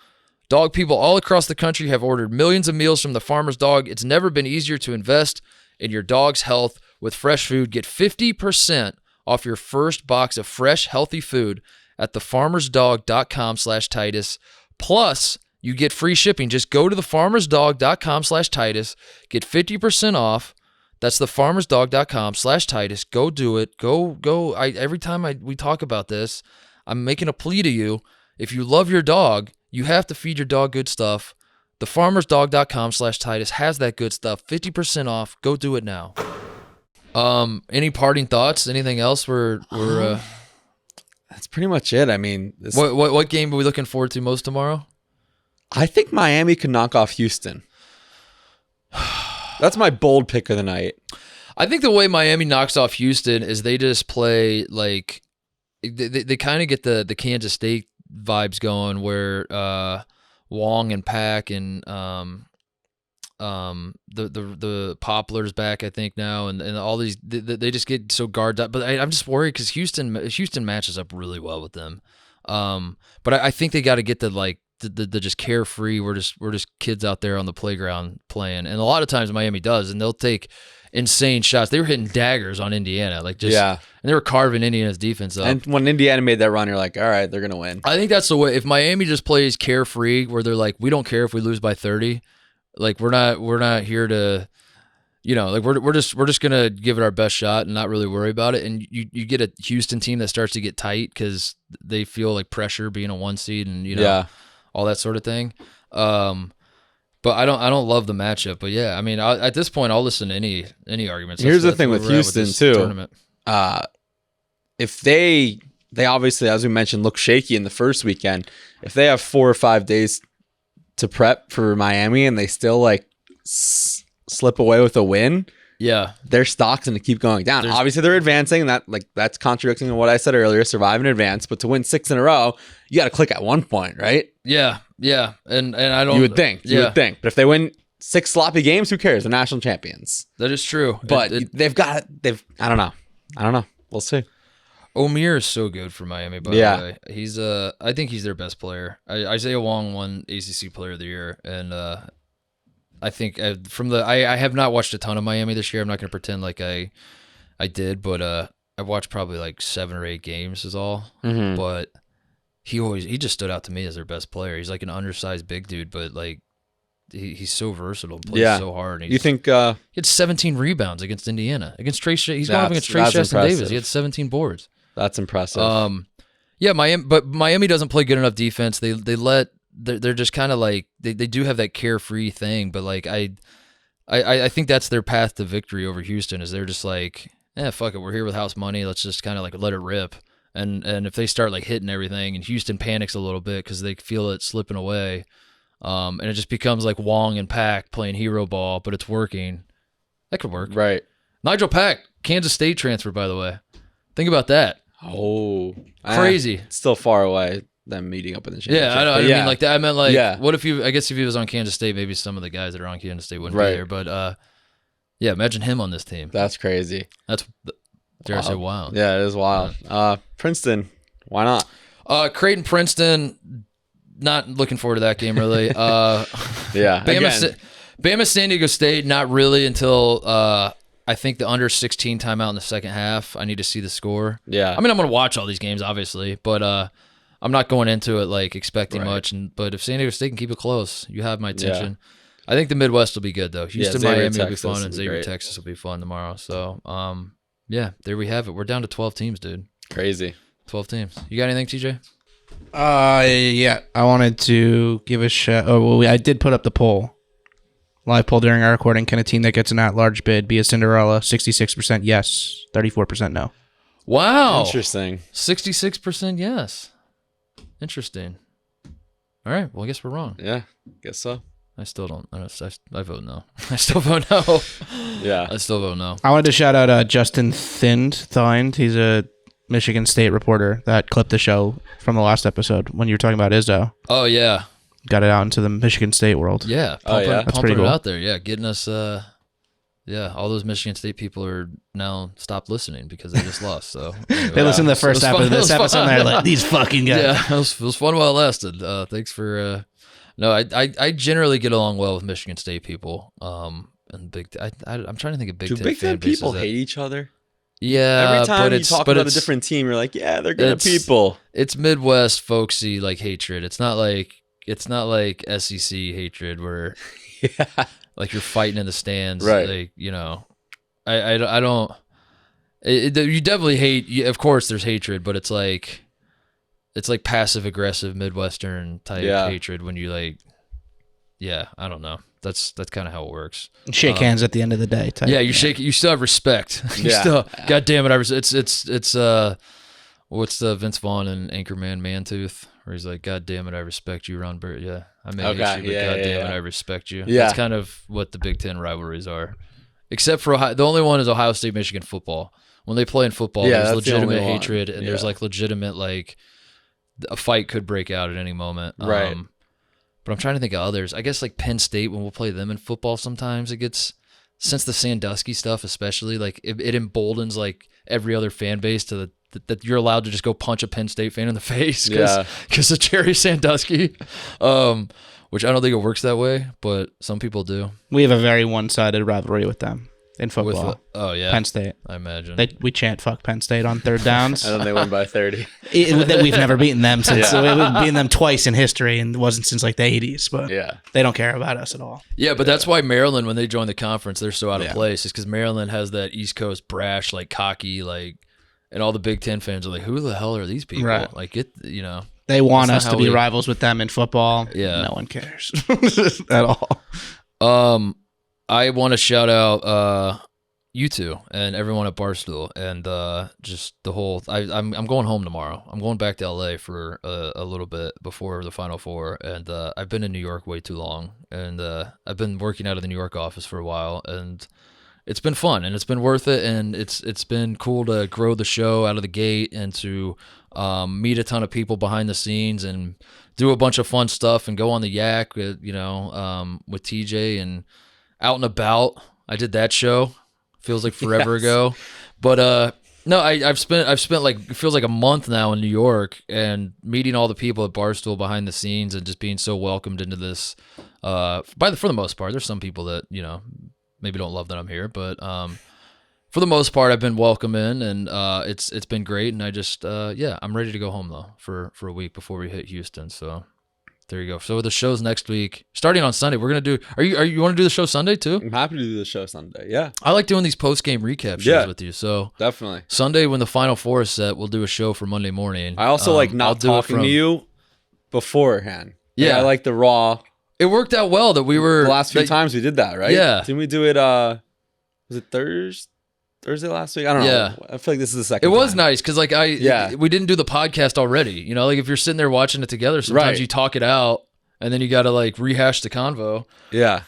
Dog people all across the country have ordered millions of meals from the Farmer's Dog. It's never been easier to invest in your dog's health with fresh food. Get 50% off your first box of fresh, healthy food at thefarmersdog.com/Titus. Plus, you get free shipping. Just go to thefarmersdog.com/Titus. Get 50% off. That's thefarmersdog.com/Titus. Go do it. Go. Every time we talk about this, I'm making a plea to you. If you love your dog, you have to feed your dog good stuff. Thefarmersdog.com/Titus has that good stuff. 50% off. Go do it now. Any parting thoughts? Anything else? That's pretty much it. I mean, what game are we looking forward to most tomorrow? I think Miami could knock off Houston. That's my bold pick of the night. I think the way Miami knocks off Houston is they just play like they kind of get the Kansas State vibes going, where Wong and Pack and the Poplar's back, I think, now, and all these they just get so guarded up. But I'm just worried because Houston matches up really well with them. But I think they got to get the just carefree. We're just kids out there on the playground playing, and a lot of times Miami does, and they'll take insane shots. They were hitting daggers on Indiana, and they were carving Indiana's defense up. And when Indiana made that run, you're like, all right, they're gonna win. I think that's the way. If Miami just plays carefree, where they're like, we don't care if we lose by 30, like we're not here to, like we're just gonna give it our best shot and not really worry about it. And you get a Houston team that starts to get tight because they feel like pressure being a 1 seed and all that sort of thing. But I don't love the matchup. But yeah, I mean, at this point, I'll listen to any arguments. Here's the thing with Houston too. Tournament. If they obviously, as we mentioned, look shaky in the first weekend, if they have 4 or 5 days to prep for Miami and they still slip away with a win, their stock's going to keep going down. Obviously, they're advancing, and that's contradicting what I said earlier: survive and advance. But to win 6 in a row, you got to click at one point, right? Yeah, and I don't. You would think. But if they win 6 sloppy games. Who cares? They're national champions. That is true. But they've. I don't know. We'll see. Omier is so good for Miami, by the way. He's I think he's their best player. Isaiah Wong won ACC Player of the Year, and I think I have not watched a ton of Miami this year. I'm not going to pretend like I did, but I watched probably like 7 or 8 games is all. Mm-hmm. But he just stood out to me as their best player. He's like an undersized big dude, but like he's so versatile and plays so hard. You think he had 17 rebounds against Indiana against Trace? He's going up against Trace Justin Davis. He had 17 boards. That's impressive. Miami doesn't play good enough defense. They're just kind of like they do have that carefree thing, but like I think that's their path to victory over Houston. Is they're just like, fuck it, we're here with house money. Let's just kind of like let it rip. And if they start like hitting everything, and Houston panics a little bit because they feel it slipping away, and it just becomes like Wong and Pack playing hero ball, but it's working. That could work, right? Nigel Pack, Kansas State transfer, by the way. Think about that. Oh, crazy! It's still far away. Them meeting up in the championship. Yeah, I don't mean like that. I meant like, what if I guess if he was on Kansas State, maybe some of the guys that are on Kansas State wouldn't be there. But imagine him on this team. That's crazy. That's dare I say wild. Yeah, it is wild. Princeton, why not? Creighton, Princeton. Not looking forward to that game really. Bama, San Diego State. Not really until I think the under 16 timeout in the second half. I need to see the score. Yeah. I mean, I'm going to watch all these games, obviously, but I'm not going into it like expecting much. But if San Diego State can keep it close, you have my attention. I think the Midwest will be good, though. Houston, Miami will be fun, and Xavier, Texas will be fun tomorrow. So, there we have it. We're down to 12 teams, dude. Crazy. 12 teams. You got anything, TJ? I wanted to give a shout. I did put up the poll. Live poll during our recording. Can a team that gets an at-large bid be a Cinderella? 66% yes, 34% no. Wow. Interesting. 66% yes. Interesting. All right. Well, I guess we're wrong. Yeah, guess so. I still don't. I vote no. I still vote no. Yeah. I still vote no. I wanted to shout out Justin Thind. He's a Michigan State reporter that clipped the show from the last episode when you were talking about Izzo. Oh, yeah. Got it out into the Michigan State world. Yeah. That's pretty cool. It out there. Yeah. Getting us, all those Michigan State people are now stopped listening because they just lost. So anyway, they listened to the first half of this episode and they're like, these fucking guys. Yeah. It was fun while it lasted. Thanks for, no, I generally get along well with Michigan State people. And I'm trying to think of Big Ten Do Big Ten fan bases people hate each other? Yeah, every time you talk about a different team, you're like, yeah, they're good people. It's Midwest folksy like hatred. It's not like SEC hatred where like you're fighting in the stands. Right. Like, I don't. You definitely hate. Of course, there's hatred, but it's like passive aggressive Midwestern type hatred when you like. Yeah, I don't know. That's kind of how it works. Shake hands at the end of the day. Type. Yeah, you still have respect. God damn it! It's what's the Vince Vaughn and Anchorman Mantooth, where he's like, God damn it, I respect you, Ron Burr. Yeah, I may hate you, but God damn it, I respect you. Yeah, that's kind of what the Big Ten rivalries are, except for the only one is Ohio State, Michigan football. When they play in football, there's legitimate hatred, and there's like legitimate like a fight could break out at any moment. Right. But I'm trying to think of others. I guess like Penn State, when we'll play them in football, sometimes it gets, since the Sandusky stuff especially, like it emboldens like every other fan base to that you're allowed to just go punch a Penn State fan in the face because of Jerry Sandusky, which I don't think it works that way, but some people do. We have a very one-sided rivalry with them in football. Penn State. I imagine. We chant fuck Penn State on third downs. And then they win by 30. We've never beaten them since. We've beaten them twice in history, and it wasn't since like the 80s. But they don't care about us at all. Yeah, but that's why Maryland, when they join the conference, they're so out of place. It's because Maryland has that East Coast brash, like cocky, like, and all the Big Ten fans are like, who the hell are these people? Right. Like, they want us to be rivals with them in football. Yeah. No one cares at all. I want to shout out you two and everyone at Barstool and just the whole. I'm going home tomorrow. I'm going back to LA for a little bit before the Final Four, and I've been in New York way too long, and I've been working out of the New York office for a while, and it's been fun and it's been worth it, and it's been cool to grow the show out of the gate and to meet a ton of people behind the scenes and do a bunch of fun stuff and go on the yak with, with TJ and out and about. I did that show. Feels like forever ago. But no, I've spent like, it feels like a month now in New York and meeting all the people at Barstool behind the scenes and just being so welcomed into this. For the most part, there's some people that, maybe don't love that I'm here, but for the most part, I've been welcome in, and it's been great. And I just I'm ready to go home though for a week before we hit Houston. So there you go. So the show's next week, starting on Sunday. We're gonna do. You want to do the show Sunday too? I'm happy to do the show Sunday. Yeah, I like doing these post game recap shows with you. So definitely Sunday when the Final Four is set, we'll do a show for Monday morning. I also like not talking to you beforehand. I like the raw. It worked out well that we were the last few times we did that, right? Yeah. Didn't we do it? Was it Thursday last week? I don't know. Yeah. I feel like this is the second. It was time. nice because we didn't do the podcast already. Like if you're sitting there watching it together, sometimes you talk it out and then you got to like rehash the convo. Yeah.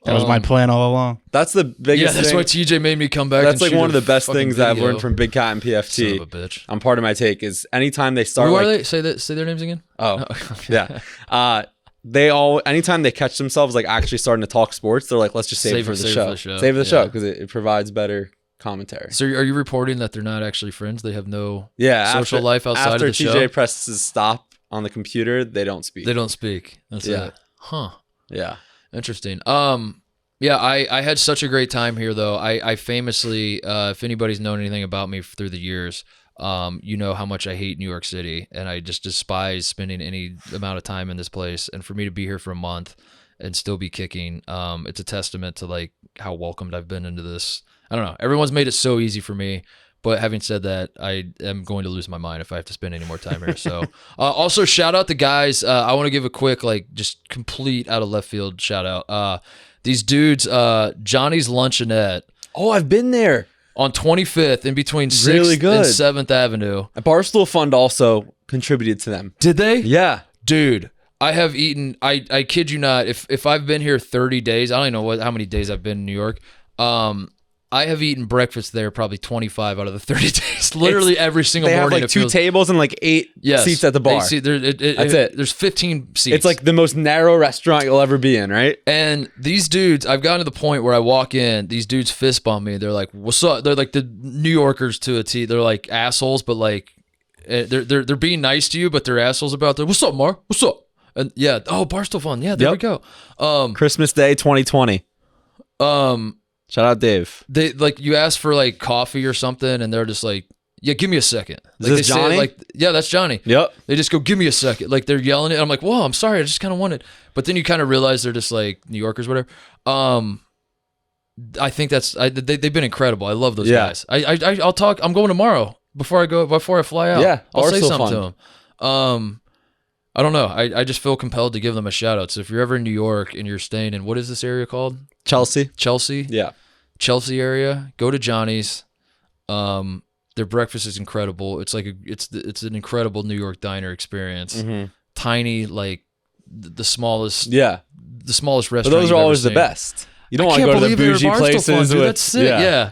That was my plan all along. That's the biggest that's thing. why TJ made me come back. That's and like one of the best things that I've learned from Big Cat and PFT. Son of a bitch. I'm part of my take is anytime they start. Who are they? Say their names again. Oh, yeah. They all anytime they catch themselves like actually starting to talk sports, they're like, let's just save it for the show. Save the show because it provides better commentary. So are you reporting that they're not actually friends? They have no social life outside of the show? After TJ presses stop on the computer, they don't speak. That's it. Huh. Yeah. Interesting. I had such a great time here though. I famously, if anybody's known anything about me through the years, you know how much I hate New York City and I just despise spending any amount of time in this place. And for me to be here for a month and still be kicking, it's a testament to like how welcomed I've been into this. I don't know. Everyone's made it so easy for me. But having said that, I am going to lose my mind if I have to spend any more time here. So also shout out the guys. I want to give a quick, like just complete out of left field shout out. These dudes, Johnny's Luncheonette. Oh, I've been there. On 25th, in between 6th and 7th Avenue. A Barstool Fund also contributed to them. Did they? Yeah. Dude, I have eaten, I kid you not, if I've been here 30 days, I don't even know how many days I've been in New York, I have eaten breakfast there probably 25 out of the 30 days. Literally every single morning. They have like 2 tables and like 8 seats at the bar. That's it. There's 15 seats. It's like the most narrow restaurant you'll ever be in, right? And these dudes, I've gotten to the point where I walk in, these dudes fist bump me. They're like, "What's up?" They're like the New Yorkers to a T. They're like assholes, but like they're being nice to you, but they're assholes about it. What's up, Mark? What's up? And Barstool Fun. Yeah, there we go. Christmas Day 2020. Shout out Dave. They like you ask for like coffee or something, and they're just like, "Yeah, give me a second." Like, is this Johnny? That's Johnny. Yep. They just go, "Give me a second." Like they're yelling it. I'm like, "Whoa, I'm sorry. I just kind of wanted." But then you kind of realize they're just like New Yorkers, whatever. I think they've been incredible. I love those guys. I'll talk. I'm going tomorrow before I fly out. Yeah, I'll say something to them. I don't know. I just feel compelled to give them a shout out. So if you're ever in New York and you're staying in, what is this area called? Chelsea. Yeah. Chelsea area. Go to Johnny's. Their breakfast is incredible. It's like it's an incredible New York diner experience. Mm-hmm. Tiny, like the smallest. Yeah. The smallest restaurant. But those are always the best. You don't want to go to the bougie places. That's sick. Yeah.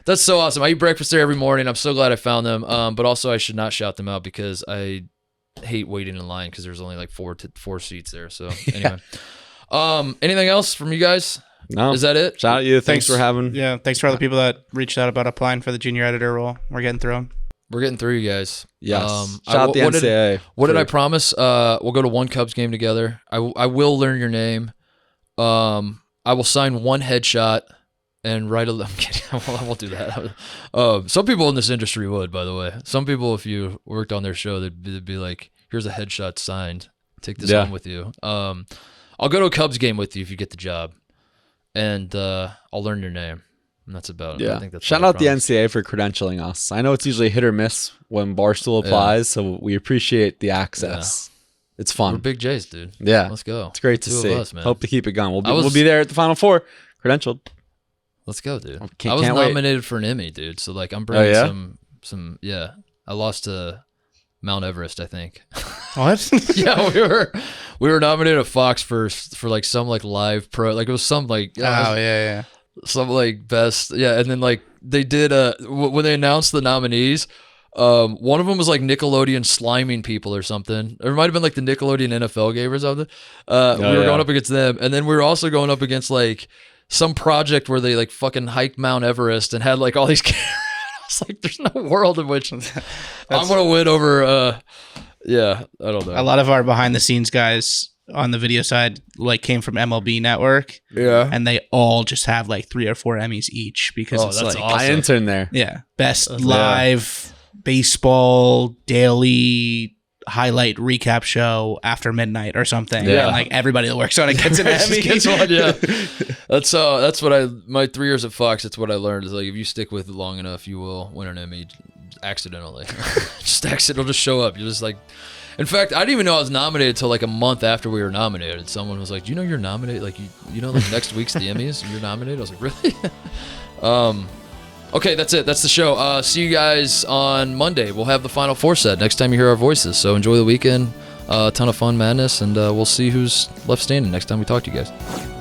That's so awesome. I eat breakfast there every morning. I'm so glad I found them. But also I should not shout them out because I hate waiting in line because there's only like four seats there. So anyway, anything else from you guys? No. Is that it? Shout out to you. Thanks for having. Yeah. Thanks for all the people that reached out about applying for the junior editor role. We're getting through them. We're getting through you guys. Yes. Shout out the NCAA. What did I promise? We'll go to one Cubs game together. I will learn your name. I will sign one headshot and write I'm kidding. I won't do that. Some people in this industry would, by the way. Some people, if you worked on their show, they'd be like, "Here's a headshot signed. Take this home with you." I'll go to a Cubs game with you if you get the job, and I'll learn your name. And that's about it. Yeah. I think that's shout out the NCAA for credentialing us. I know it's usually hit or miss when Barstool applies, so we appreciate the access. Yeah. It's fun. We're big Jays, dude. Yeah. Let's go. It's great to see. Us, man. Hope to keep it going. We'll be there at the Final Four, credentialed. Let's go, dude. I was nominated for an Emmy, dude. So like I'm bringing some. I lost to Mount Everest, I think. What? Yeah, we were nominated at Fox for like some like live pro, like it was some like some like best, and then like they did when they announced the nominees, One of them was like Nickelodeon sliming people or something. Or it might have been like the Nickelodeon NFL game or something. We were going up against them. And then we were also going up against like some project where they like fucking hiked Mount Everest and had like all these cameras. It's like there's no world in which I'm going to win over. Yeah, I don't know. A lot of our behind the scenes guys on the video side like came from MLB Network. Yeah. And they all just have like 3 or 4 Emmys each because it's that's like awesome. I interned there. Yeah. Best live baseball daily highlight recap show after midnight or something. Yeah. And like everybody that works on it gets an Emmy. Gets one, yeah. That's what my 3 years at Fox, that's what I learned is like if you stick with it long enough, you will win an Emmy accidentally. It'll just show up. You're just like, in fact, I didn't even know I was nominated until like a month after we were nominated. Someone was like, "Do you know you're nominated? Like you know, like next week's the Emmys and you're nominated." I was like, "Really?" Okay, that's it. That's the show. See you guys on Monday. We'll have the Final Four set next time you hear our voices. So enjoy the weekend. A ton of fun, madness, and we'll see who's left standing next time we talk to you guys.